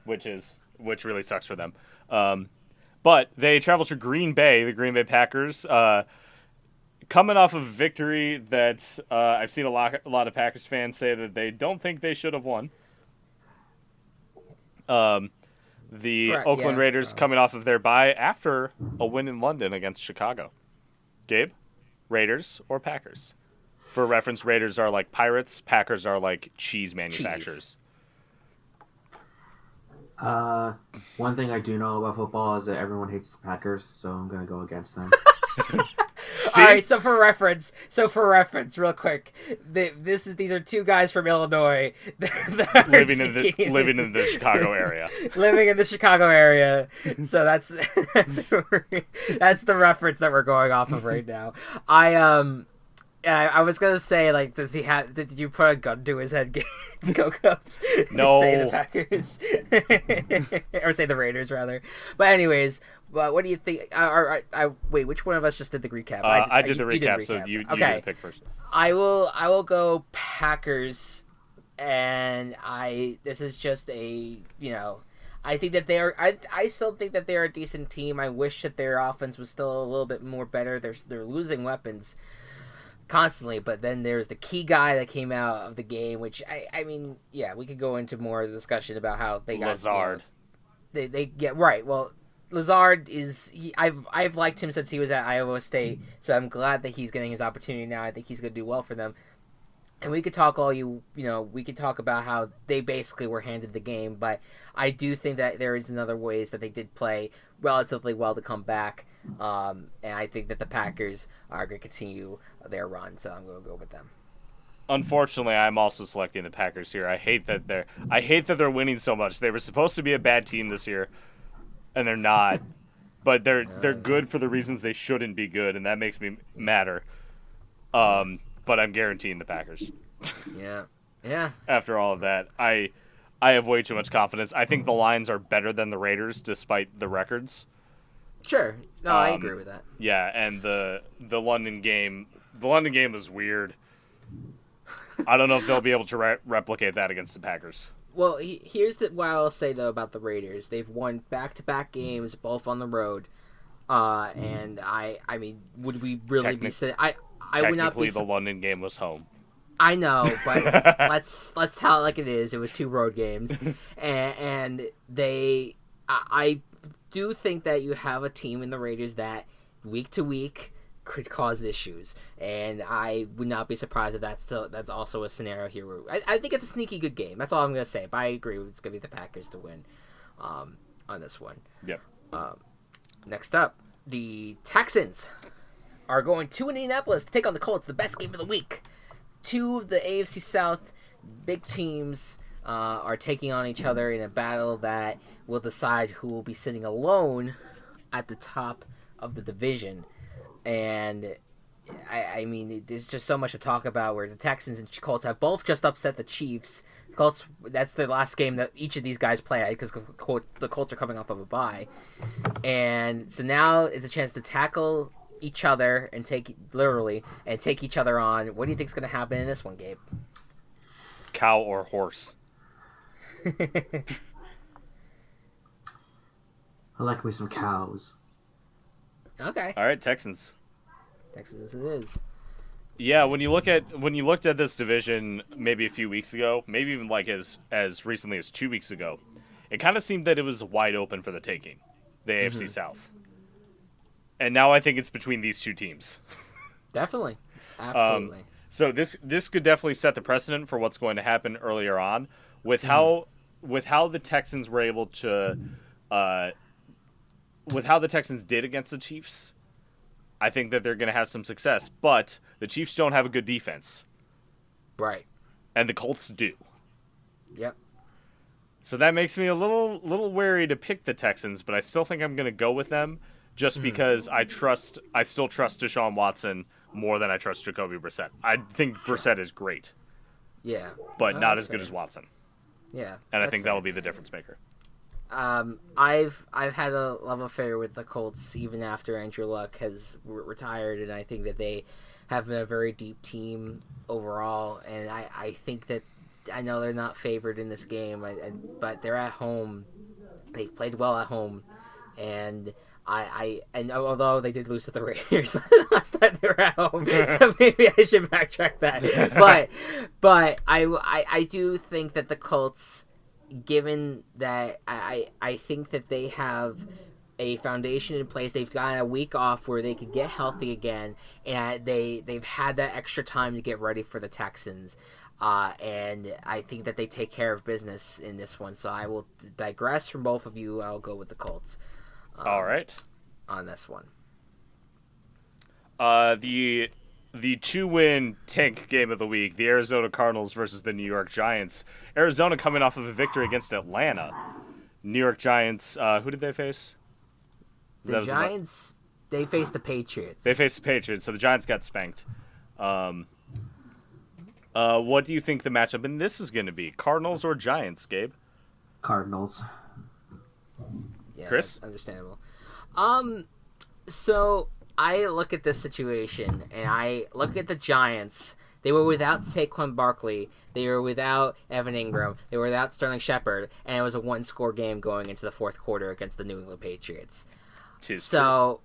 Which really sucks for them. But they travel to Green Bay, the Green Bay Packers, coming off of a victory that I've seen a lot of Packers fans say that they don't think they should have won. The Oakland Raiders coming off of their bye after a win in London against Chicago. Gabe, Raiders or Packers? For reference, Raiders are like pirates, Packers are like cheese manufacturers. One thing I do know about football is that everyone hates the Packers, so I'm gonna go against them. All right, so for reference, real quick, these are two guys from Illinois living in the Chicago area. Living in the Chicago area. So that's the reference that we're going off of right now. I was gonna say, like, did you put a gun to his head? Go Cubs. No. Say the Packers. Or say the Raiders, rather. But anyways, what do you think? Wait, which one of us just did the recap? I did the recap, so you okay. get to pick first. I will go Packers, and this is just I think that I still think that they're a decent team. I wish that their offense was still a little bit more better. They're losing weapons constantly, but then there's the key guy that came out of the game, which I mean, yeah, we could go into more of the discussion about how they got Lazard. They get right. Well, Lazard I've liked him since he was at Iowa State, so I'm glad that he's getting his opportunity now. I think he's going to do well for them. And we could talk we could talk about how they basically were handed the game, but I do think that there is another ways that they did play relatively well to come back. And I think that the Packers are going to continue their run, so I'm going to go with them. Unfortunately, I'm also selecting the Packers here. I hate that they're winning so much. They were supposed to be a bad team this year, and they're not. But they're good for the reasons they shouldn't be good, and that makes me madder. But I'm guaranteeing the Packers. Yeah. After all of that, I have way too much confidence. I think the Lions are better than the Raiders, despite the records. Sure. No, I agree with that. Yeah, and the London game was weird. I don't know if they'll be able to replicate that against the Packers. Well, here's what I'll say though about the Raiders. They've won back-to-back games, both on the road. And I mean, would we really be saying? I would not be. Technically, the London game was home. I know, but let's tell it like it is. It was 2 road games, and I do think that you have a team in the Raiders that week to week could cause issues, and I would not be surprised if that's also a scenario here. Where I think it's a sneaky good game. That's all I'm gonna say. But I agree, it's gonna be the Packers to win on this one. Yep. Next up, the Texans are going to Indianapolis to take on the Colts. The best game of the week. 2 of the AFC South big teams are taking on each other in a battle that will decide who will be sitting alone at the top of the division. And I mean, there's just so much to talk about where the Texans and Colts have both just upset the Chiefs. The Colts, that's the last game that each of these guys play because the Colts are coming off of a bye. And so now it's a chance to tackle each other and take each other on. What do you think is going to happen in this one, Gabe? Cow or horse? I like me some cows. Okay. All right, Texans. Texans it is. Yeah, when you looked at this division maybe a few weeks ago, maybe even like as recently as 2 weeks ago, it kind of seemed that it was wide open for the taking, the AFC South. And now I think it's between these 2 teams. Definitely. Absolutely. So this could definitely set the precedent for what's going to happen earlier on with how the Texans were able to with how the Texans did against the Chiefs. I think that they're going to have some success, but the Chiefs don't have a good defense. Right. And the Colts do. Yep. So that makes me a little wary to pick the Texans, but I still think I'm going to go with them just because I still trust Deshaun Watson more than I trust Jacoby Brissett. I think Brissett is great. Yeah. But not as fair. good as Watson. Yeah. And I think that'll be the difference maker. I've had a love affair with the Colts even after Andrew Luck has retired, and I think that they have been a very deep team overall, and I think that I know they're not favored in this game, but they're at home. They've played well at home, and and although they did lose to the Raiders last time they were at home, so maybe I should backtrack that. But I do think that the Colts, given that I think that they have a foundation in place, they've got a week off where they could get healthy again, and they've had that extra time to get ready for the Texans. And I think that they take care of business in this one. So I will digress from both of you. I'll go with the Colts. All right. On this one. The 2-win tank game of the week, the Arizona Cardinals versus the New York Giants. Arizona coming off of a victory against Atlanta. New York Giants, who did they face? The Giants, they faced the Patriots. They faced the Patriots, so the Giants got spanked. What do you think the matchup in this is going to be? Cardinals or Giants, Gabe? Cardinals. Yeah, Chris? Understandable. So I look at this situation, and I look at the Giants. They were without Saquon Barkley. They were without Evan Ingram. They were without Sterling Shepard, and it was a one-score game going into the fourth quarter against the New England Patriots. So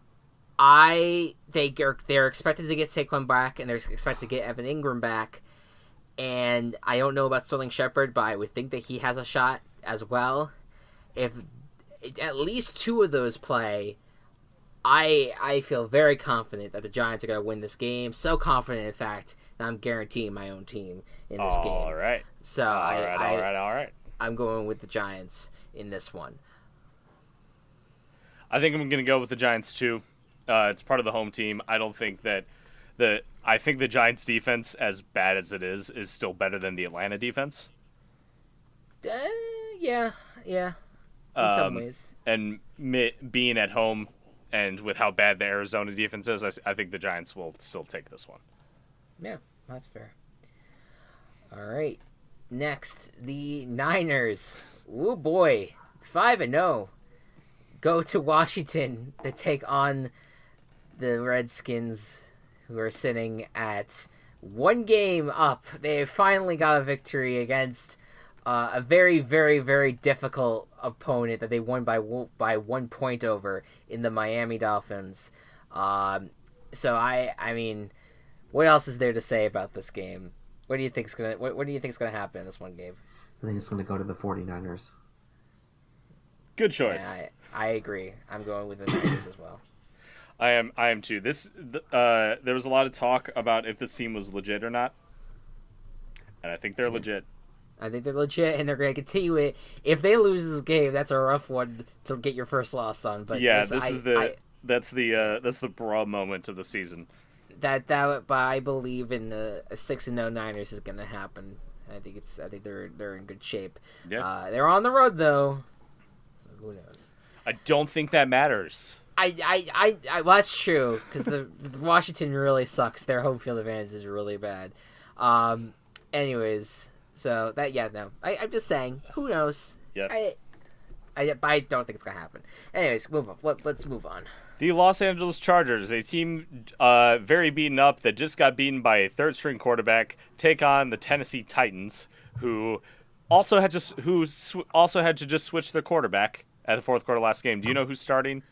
they're expected to get Saquon back, and they're expected to get Evan Ingram back. And I don't know about Sterling Shepard, but I would think that he has a shot as well. If at least two of those play, I feel very confident that the Giants are going to win this game. So confident, in fact, that I'm guaranteeing my own team in this game. All right. So all right. I'm going with the Giants in this one. I think I'm going to go with the Giants too. It's part of the home team. I don't think that I think the Giants defense, as bad as it is still better than the Atlanta defense. Yeah. In some ways. And being at home and with how bad the Arizona defense is, I think the Giants will still take this one. Yeah, that's fair. All right. Next, the Niners. Oh boy, 5-0. Go to Washington to take on the Redskins, who are sitting at one game up. They finally got a victory against a very, very, very difficult opponent that they won by 1 point over in the Miami Dolphins. So I mean, what else is there to say about this game? What do you think's gonna happen in this one game? I think it's going to go to the 49ers. Good choice. Yeah, I agree. I'm going with the Niners as well. I am too. There was a lot of talk about if this team was legit or not, and I think they're legit. I think they're legit, and they're going to continue it. If they lose this game, that's a rough one to get your first loss on. But yeah, that's the bra moment of the season. But I believe in a 6-0 Niners is going to happen. I think they're in good shape. Yeah. They're on the road though, so who knows? I don't think that matters. Well, that's true, because the Washington really sucks. Their home field advantage is really bad. Anyways, so I'm just saying, who knows? Yep. I don't think it's gonna happen. Anyways, move on. Let's move on. The Los Angeles Chargers, a team very beaten up that just got beaten by a third-string quarterback, take on the Tennessee Titans, who also had to just switch their quarterback at the fourth quarter last game. Do you know who's starting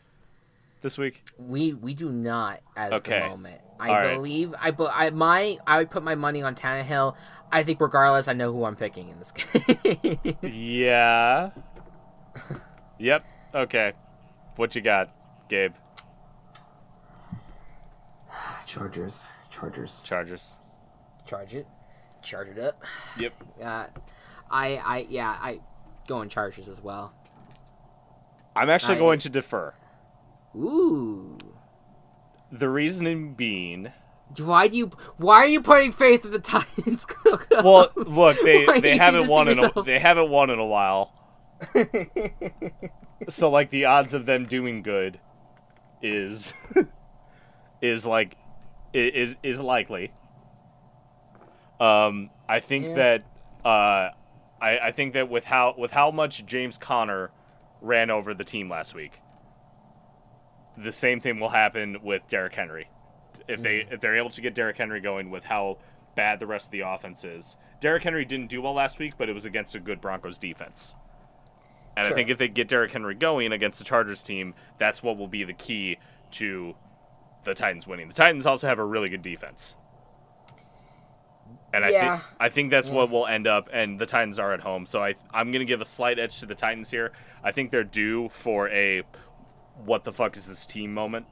this week? We do not at the moment. I would put my money on Tannehill. I think regardless, I know who I'm picking in this game. Yeah. Yep. Okay. What you got, Gabe? Chargers. Charge it. Charge it up. Yep. I go in Chargers as well. I'm actually going to defer. Ooh. The reasoning being, Why are you putting faith in the Titans? well, look, they Why do you do haven't this to won yourself? they haven't won in a while. So like the odds of them doing good is is like is likely. I think that I think that with how much James Conner ran over the team last week, the same thing will happen with Derrick Henry. If they're able to get Derrick Henry going with how bad the rest of the offense is. Derrick Henry didn't do well last week, but it was against a good Broncos defense. And Sure. I think if they get Derrick Henry going against the Chargers team, that's what will be the key to the Titans winning. The Titans also have a really good defense. And I think that's what will end up, and the Titans are at home, so I'm going to give a slight edge to the Titans here. I think they're due for a what the fuck is this team moment.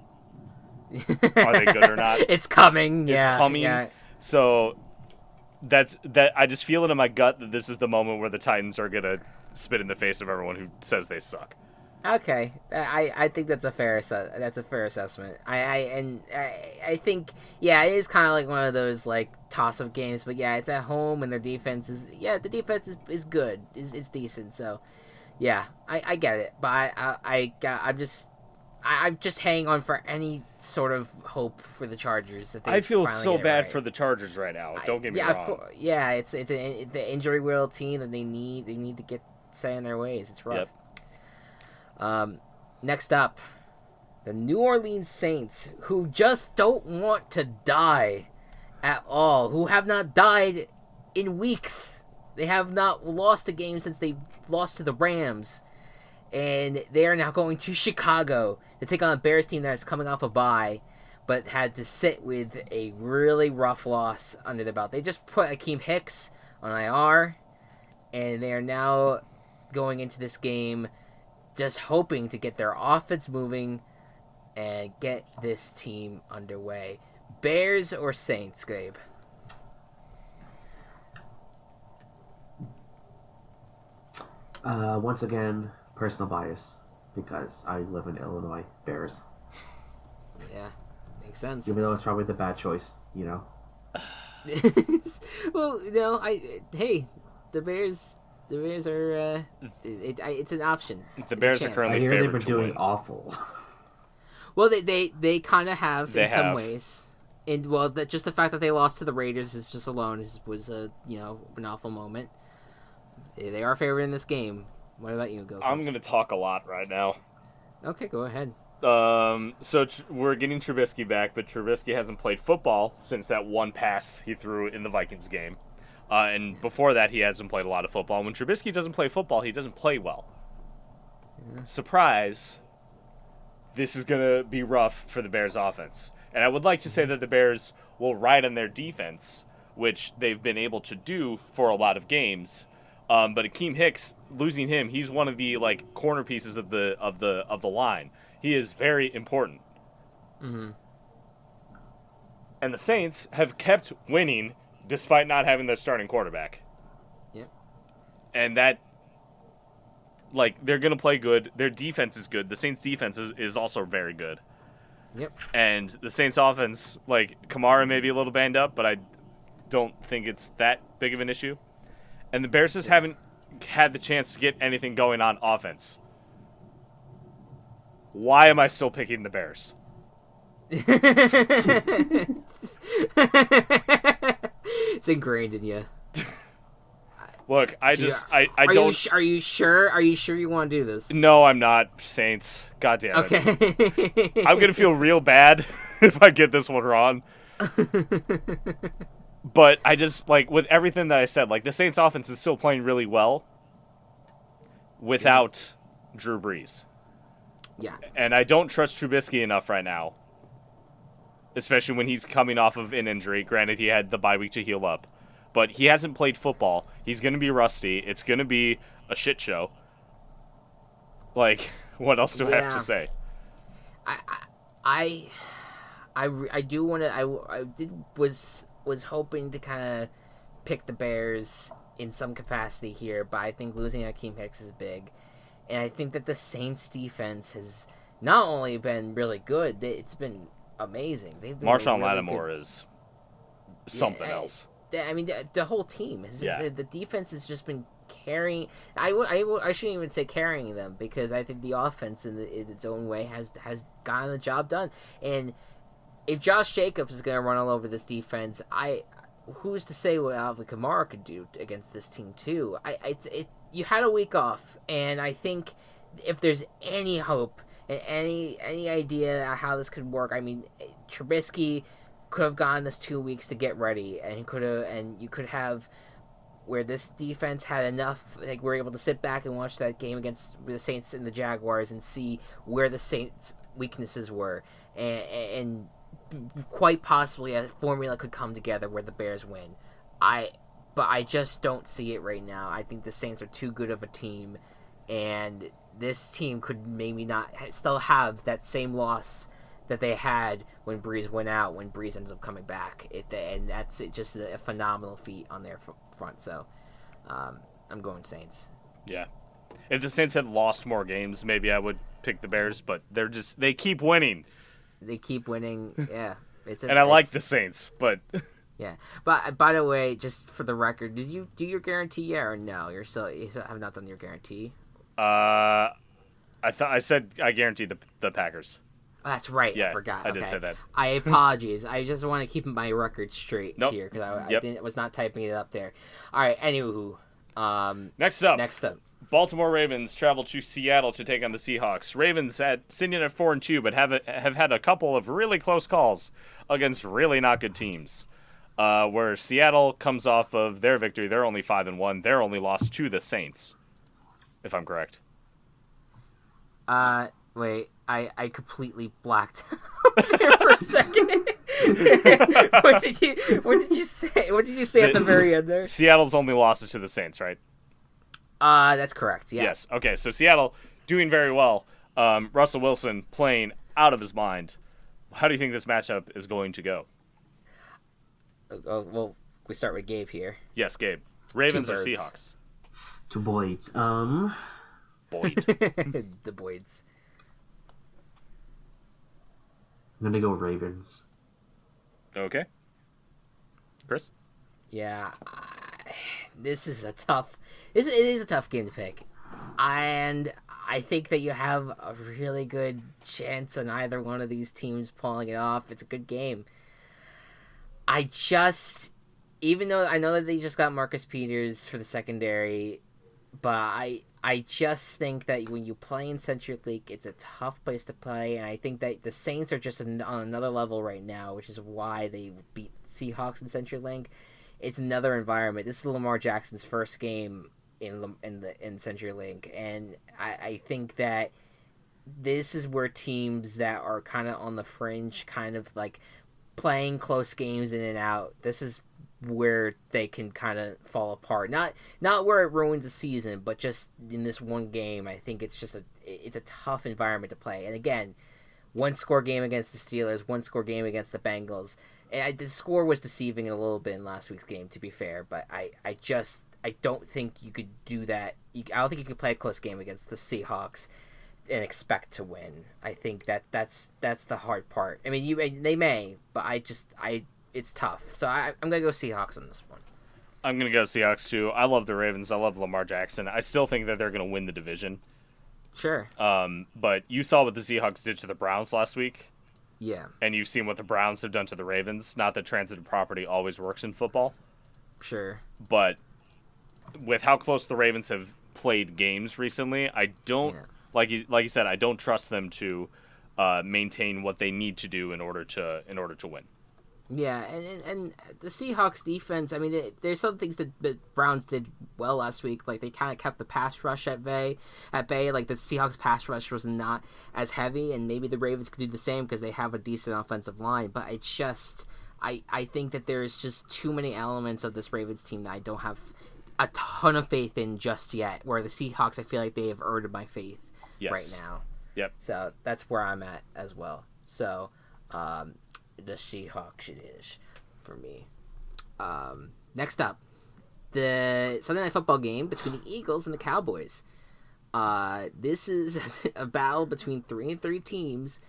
Are they good or not? It's coming. It's Yeah, coming. Yeah. So that I just feel it in my gut that this is the moment where the Titans are going to spit in the face of everyone who says they suck. Okay, I think that's a fair assessment. I think it is kind of like one of those like toss-up games, but yeah, it's at home and their defense is is good, it's decent. So yeah, I get it, but I'm just hanging on for any sort of hope for the Chargers. That I feel finally so get it bad right. for the Chargers right now. Don't get me Of wrong. course, it's the injury riddled team that they need to get set in their ways. It's rough. Yep. Next up, the New Orleans Saints, who just don't want to die at all, who have not died in weeks. They have not lost a game since they lost to the Rams, and they are now going to Chicago to take on a Bears team that's coming off a bye, but had to sit with a really rough loss under their belt. They just put Akeem Hicks on IR, and they are now going into this game just hoping to get their offense moving and get this team underway. Bears or Saints, Gabe? Once again, personal bias, because I live in Illinois. Bears. Yeah, makes sense. Even though it's probably the bad choice, Well, the Bears are. It's an option. The Bears are I currently hear they've favored been to doing win. awful. Well, they kind of have They in some have. ways, and just the fact that they lost to the Raiders is just alone was a an awful moment. They are favored in this game. What about you, Go? I'm going to talk a lot right now. Okay, go ahead. So we're getting Trubisky back, but Trubisky hasn't played football since that one pass he threw in the Vikings game. And before that, he hasn't played a lot of football. When Trubisky doesn't play football, he doesn't play well. Yeah. Surprise. This is going to be rough for the Bears offense. And I would like to say that the Bears will ride on their defense, which they've been able to do for a lot of games. But Akeem Hicks, losing him, he's one of the corner pieces of the line. He is very important. Mm-hmm. And the Saints have kept winning despite not having their starting quarterback. Yep. And that, they're going to play good. Their defense is good. The Saints' defense is also very good. Yep. And the Saints' offense, Kamara may be a little banged up, but I don't think it's that big of an issue. And the Bears just haven't had the chance to get anything going on offense. Why am I still picking the Bears? It's ingrained in you. Look, I don't. Are you sure? Are you sure you want to do this? No, I'm not. Saints. God damn it. Okay. I'm gonna feel real bad if I get this one wrong. But I just with everything that I said, the Saints offense is still playing really well without Drew Brees. Yeah. And I don't trust Trubisky enough right now. Especially when he's coming off of an injury. Granted, he had the bye week to heal up. But he hasn't played football. He's going to be rusty. It's going to be a shit show. What else do I have to say? I do want to. I was hoping to kind of pick the Bears in some capacity here, but I think losing Akeem Hicks is big. And I think that the Saints defense has not only been really good, it's been amazing. They've been Marshawn really Lattimore good. is something else. I mean, the whole team is just the defense has just been carrying. I shouldn't even say carrying them, because I think the offense in its own way has gotten the job done. And if Josh Jacobs is going to run all over this defense, who's to say what Alvin Kamara could do against this team too? You had a week off, and I think if there's any hope and any idea how this could work, I mean, Trubisky could have gotten this 2 weeks to get ready, and you could have where this defense had enough, like, we're able to sit back and watch that game against the Saints and the Jaguars and see where the Saints' weaknesses were, and quite possibly a formula could come together where the Bears win. But I just don't see it right now. I think the Saints are too good of a team, and this team could maybe not still have that same loss that they had when Breeze went out, when Breeze ends up coming back. And that's just a phenomenal feat on their front. So I'm going Saints. Yeah. If the Saints had lost more games, maybe I would pick the Bears, but they keep winning. They keep winning, yeah. And I like the Saints, but... Yeah, but by the way, just for the record, did you do your guarantee yet or no? You still have not done your guarantee. I said I guaranteed the Packers. Oh, that's right. Yeah, I forgot. I did say that. I apologize. I just want to keep my record straight here because I was not typing it up there. All right. Anywho, next up, Baltimore Ravens travel to Seattle to take on the Seahawks. Ravens sitting at 4-2, but have had a couple of really close calls against really not good teams. Where Seattle comes off of their victory, they're only 5-1. They're only lost to the Saints, if I'm correct. Wait, I completely blacked out there for a second. What did you say? What did you say at the very end there? Seattle's only losses to the Saints, right? That's correct. Yeah. Yes. Okay. So Seattle doing very well. Russell Wilson playing out of his mind. How do you think this matchup is going to go? Well, we start with Gabe here. Yes, Gabe. Ravens or Seahawks? Two Boyds. Boyd. The Boyds. I'm gonna go Ravens. Okay. Chris? Yeah, this is a tough. It is a tough game to pick, and I think that you have a really good chance on either one of these teams pulling it off. It's a good game. Even though I know that they just got Marcus Peters for the secondary, but I just think that when you play in CenturyLink, it's a tough place to play, and I think that the Saints are just on another level right now, which is why they beat Seahawks in CenturyLink. It's another environment. This is Lamar Jackson's first game in CenturyLink, and I think that this is where teams that are kind of on the fringe, kind of like playing close games in and out, this is where they can kind of fall apart. Not where it ruins the season, but just in this one game, I think it's a tough environment to play. And again, 1-score game against the Steelers, 1-score game against the Bengals. And the score was deceiving a little bit in last week's game, to be fair, but I don't think you could do that. I don't think you could play a close game against the Seahawks and expect to win. I think that's the hard part. I mean, they may, but it's tough. So I'm gonna go Seahawks on this one. I'm gonna go Seahawks too. I love the Ravens. I love Lamar Jackson. I still think that they're gonna win the division. Sure. But you saw what the Seahawks did to the Browns last week. Yeah. And you've seen what the Browns have done to the Ravens. Not that transitive property always works in football. Sure. But with how close the Ravens have played games recently, I don't. Yeah. Like you said, I don't trust them to maintain what they need to do in order to win. Yeah, and the Seahawks defense, I mean, there's some things that the Browns did well last week. Like, they kind of kept the pass rush at bay. Like, the Seahawks pass rush was not as heavy, and maybe the Ravens could do the same because they have a decent offensive line. But it's just, I think that there's just too many elements of this Ravens team that I don't have a ton of faith in just yet, where the Seahawks, I feel like they have earned my faith right now. Yep. So that's where I'm at as well. So, the Seahawks it is for me. Next up, the Sunday Night Football game between the Eagles and the Cowboys. This is a battle between 3-3 teams.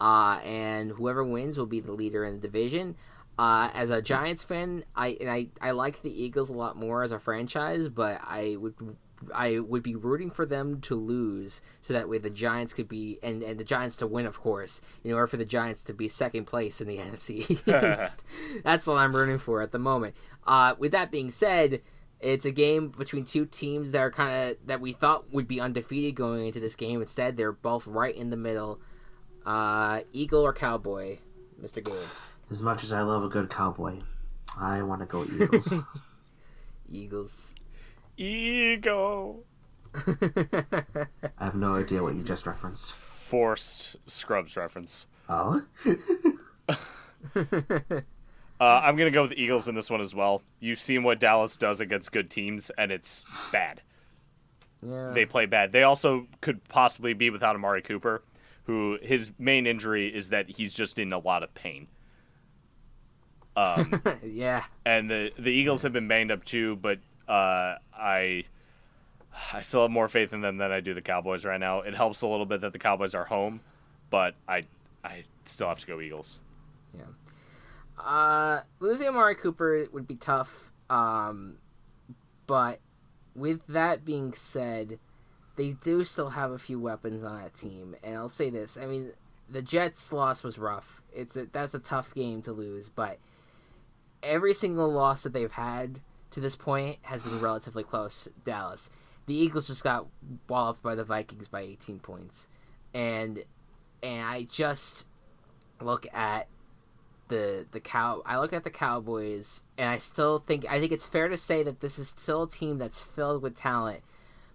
and whoever wins will be the leader in the division. As a Giants fan, I like the Eagles a lot more as a franchise, but I would be rooting for them to lose so that way the Giants could be and the Giants to win, of course, in order for the Giants to be second place in the NFC East. That's what I'm rooting for at the moment. With that being said, it's a game between two teams that are that we thought would be undefeated going into this game. Instead, they're both right in the middle. Eagle or Cowboy, Mr. Gabe? As much as I love a good Cowboy, I want to go Eagles. Eagles. Ego. I have no idea what you just referenced. Forced Scrubs reference. Oh? I'm going to go with the Eagles in this one as well. You've seen what Dallas does against good teams, and it's bad. Yeah. They play bad. They also could possibly be without Amari Cooper, who his main injury is that he's just in a lot of pain. Yeah. And the Eagles have been banged up too, but I still have more faith in them than I do the Cowboys right now. It helps a little bit that the Cowboys are home, but I still have to go Eagles. Yeah. Losing Amari Cooper would be tough. But with that being said, they do still have a few weapons on that team. And I'll say this. I mean, the Jets' loss was rough. That's a tough game to lose, but every single loss that they've had to this point has been relatively close. Dallas. The Eagles just got walloped by the Vikings by 18 points. And I just look at the Cowboys, and I think it's fair to say that this is still a team that's filled with talent,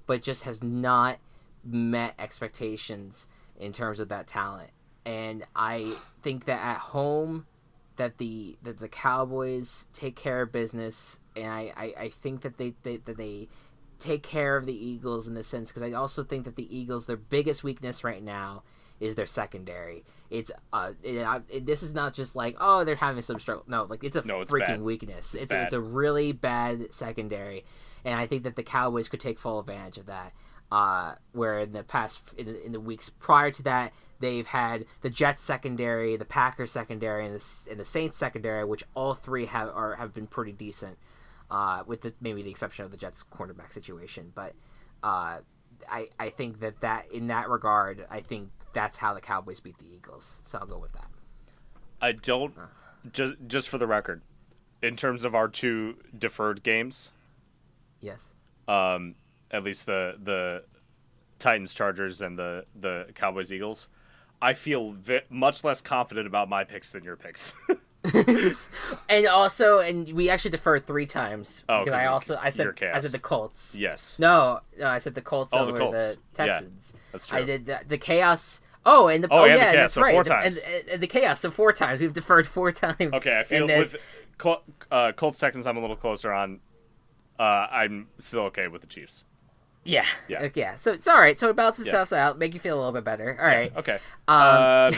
but just has not met expectations in terms of that talent. And I think that at home that the Cowboys take care of business, and I think that they take care of the Eagles in the sense, because I also think that the Eagles, their biggest weakness right now is their secondary. It's this is not just like, oh, they're having some struggle. No, like it's freaking bad. weakness. It's a really bad secondary, and I think that the Cowboys could take full advantage of that. Where in the past, in the weeks prior to that, they've had the Jets secondary, the Packers secondary, and the Saints secondary, which all three have been pretty decent, with maybe the exception of the Jets cornerback situation. But I think that in that regard, I think that's how the Cowboys beat the Eagles. So I'll go with that. I don't just for the record, in terms of our two deferred games. Yes. At least the Titans Chargers and the Cowboys Eagles, I feel much less confident about my picks than your picks. and we actually deferred 3 times. Oh, because I said the Colts. Yes. No, I said the Colts over the Colts. the Texans. Yeah, that's true. I did the Chaos. Oh, and the Chaos, that's so right. 4 times. And the Chaos, so 4 times. We've deferred 4 times. Okay, I feel with Colts Texans, I'm a little closer on. I'm still okay with the Chiefs. Yeah. So it's all right. So it balances itself out, make you feel a little bit better. All right. Okay.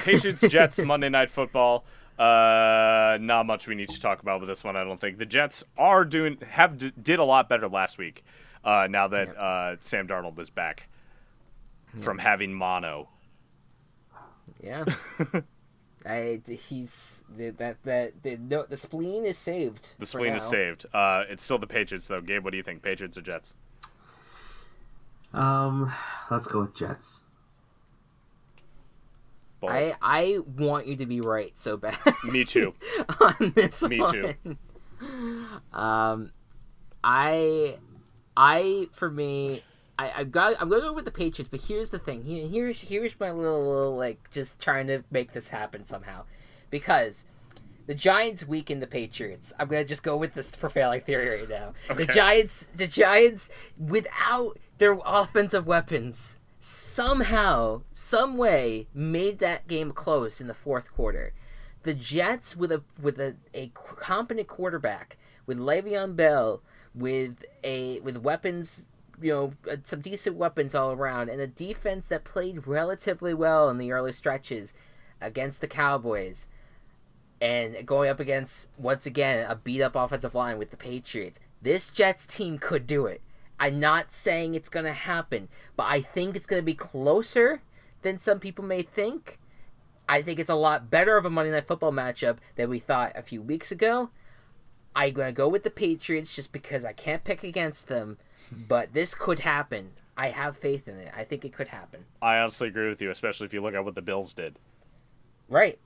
Patriots Jets Monday Night Football. Not much we need to talk about with this one. I don't think the Jets did a lot better last week. Now that Sam Darnold is back from having mono. Yeah. The spleen is saved. The spleen is saved. It's still the Patriots though. Gabe, what do you think? Patriots or Jets? Let's go with Jets. Bold. I want you to be right so bad. Me too. On this Me one. too. I'm gonna go with the Patriots, but here's the thing. Here's my little like just trying to make this happen somehow, because the Giants weaken the Patriots. I'm gonna just go with this prevailing theory right now. Okay. The Giants, without their offensive weapons, somehow, some way, made that game close in the fourth quarter. The Jets, with a competent quarterback, with Le'Veon Bell, with weapons, some decent weapons all around, and a defense that played relatively well in the early stretches against the Cowboys, and going up against, once again, a beat-up offensive line with the Patriots. This Jets team could do it. I'm not saying it's going to happen, but I think it's going to be closer than some people may think. I think it's a lot better of a Monday Night Football matchup than we thought a few weeks ago. I'm going to go with the Patriots just because I can't pick against them, but this could happen. I have faith in it. I think it could happen. I honestly agree with you, especially if you look at what the Bills did. Right.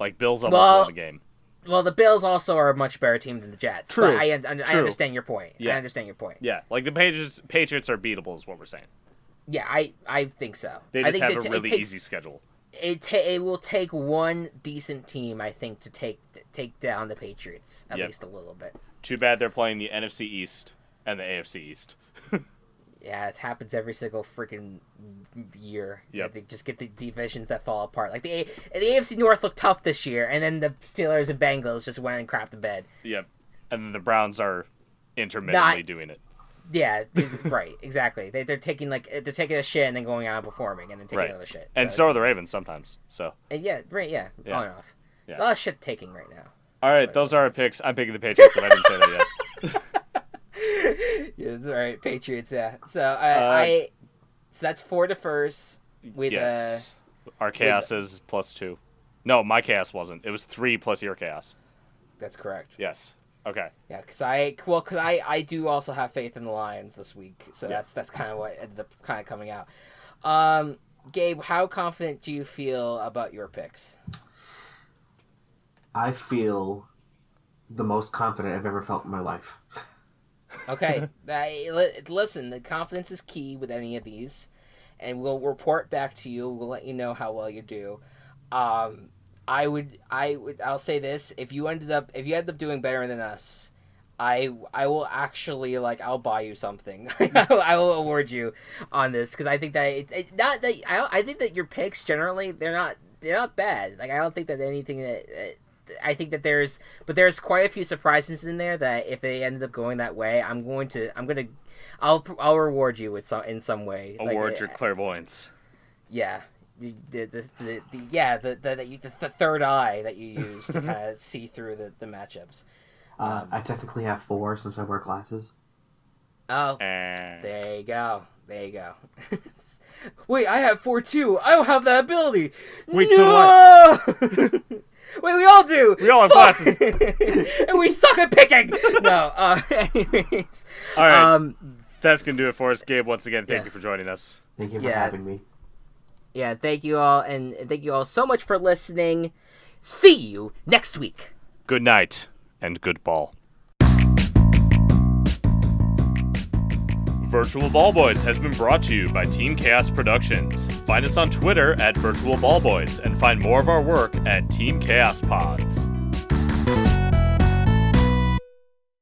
Like, Bills almost won the game. Well, the Bills also are a much better team than the Jets. True. But I understand your point. Yeah. I understand your point. Yeah, like the Patriots are beatable is what we're saying. Yeah, I think so. They I just think have a really easy schedule. It will take one decent team, I think, to take down the Patriots, at least a little bit. Too bad they're playing the NFC East and the AFC East. Yeah, it happens every single freaking year. Yep. They just get the divisions that fall apart. Like the AFC North looked tough this year, and then the Steelers and Bengals just went and crapped the bed. Yep. And then the Browns are intermittently doing it. Yeah, right, exactly. They're taking a shit and then going out and performing and then taking another shit. And so are the Ravens sometimes. So. Yeah, right. Yeah, on and off. Yeah. A lot of shit taking right now. All right, those are our picks. I'm picking the Patriots, if I didn't say that yet. Yeah, that's all right. Patriots, yeah. So so that's 4 deferrs with yes. Our chaos is +2. No, my chaos wasn't. It was 3 plus your chaos. That's correct. Yes. Okay. Yeah, because I do also have faith in the Lions this week, so that's kind of what ended up kind of coming out. Gabe, how confident do you feel about your picks? I feel the most confident I've ever felt in my life. Okay, listen, the confidence is key with any of these, and we'll report back to you. We'll let you know how well you do. I'll say this: if you end up doing better than us, I will actually I'll buy you something. I will award you on this because I think that I think that your picks generally they're not bad. Like I don't think that anything that. I think that there's quite a few surprises in there that if they ended up going that way, I'll reward you with in some way. Award your clairvoyance. Yeah, the third eye that you use to kind of see through the matchups. I technically have 4 since I wear glasses. Oh, there you go. Wait, I have 4 too. I don't have that ability. Wait, no! So what? Wait, we all do. We all have glasses. And we suck at picking. No. Anyways. All right. That's going to do it for us. Gabe, once again, thank you for joining us. Thank you for having me. Yeah, thank you all. And thank you all so much for listening. See you next week. Good night and good ball. Virtual Ball Boys has been brought to you by Team Chaos Productions. Find us on Twitter at Virtual Ball Boys and find more of our work at Team Chaos Pods.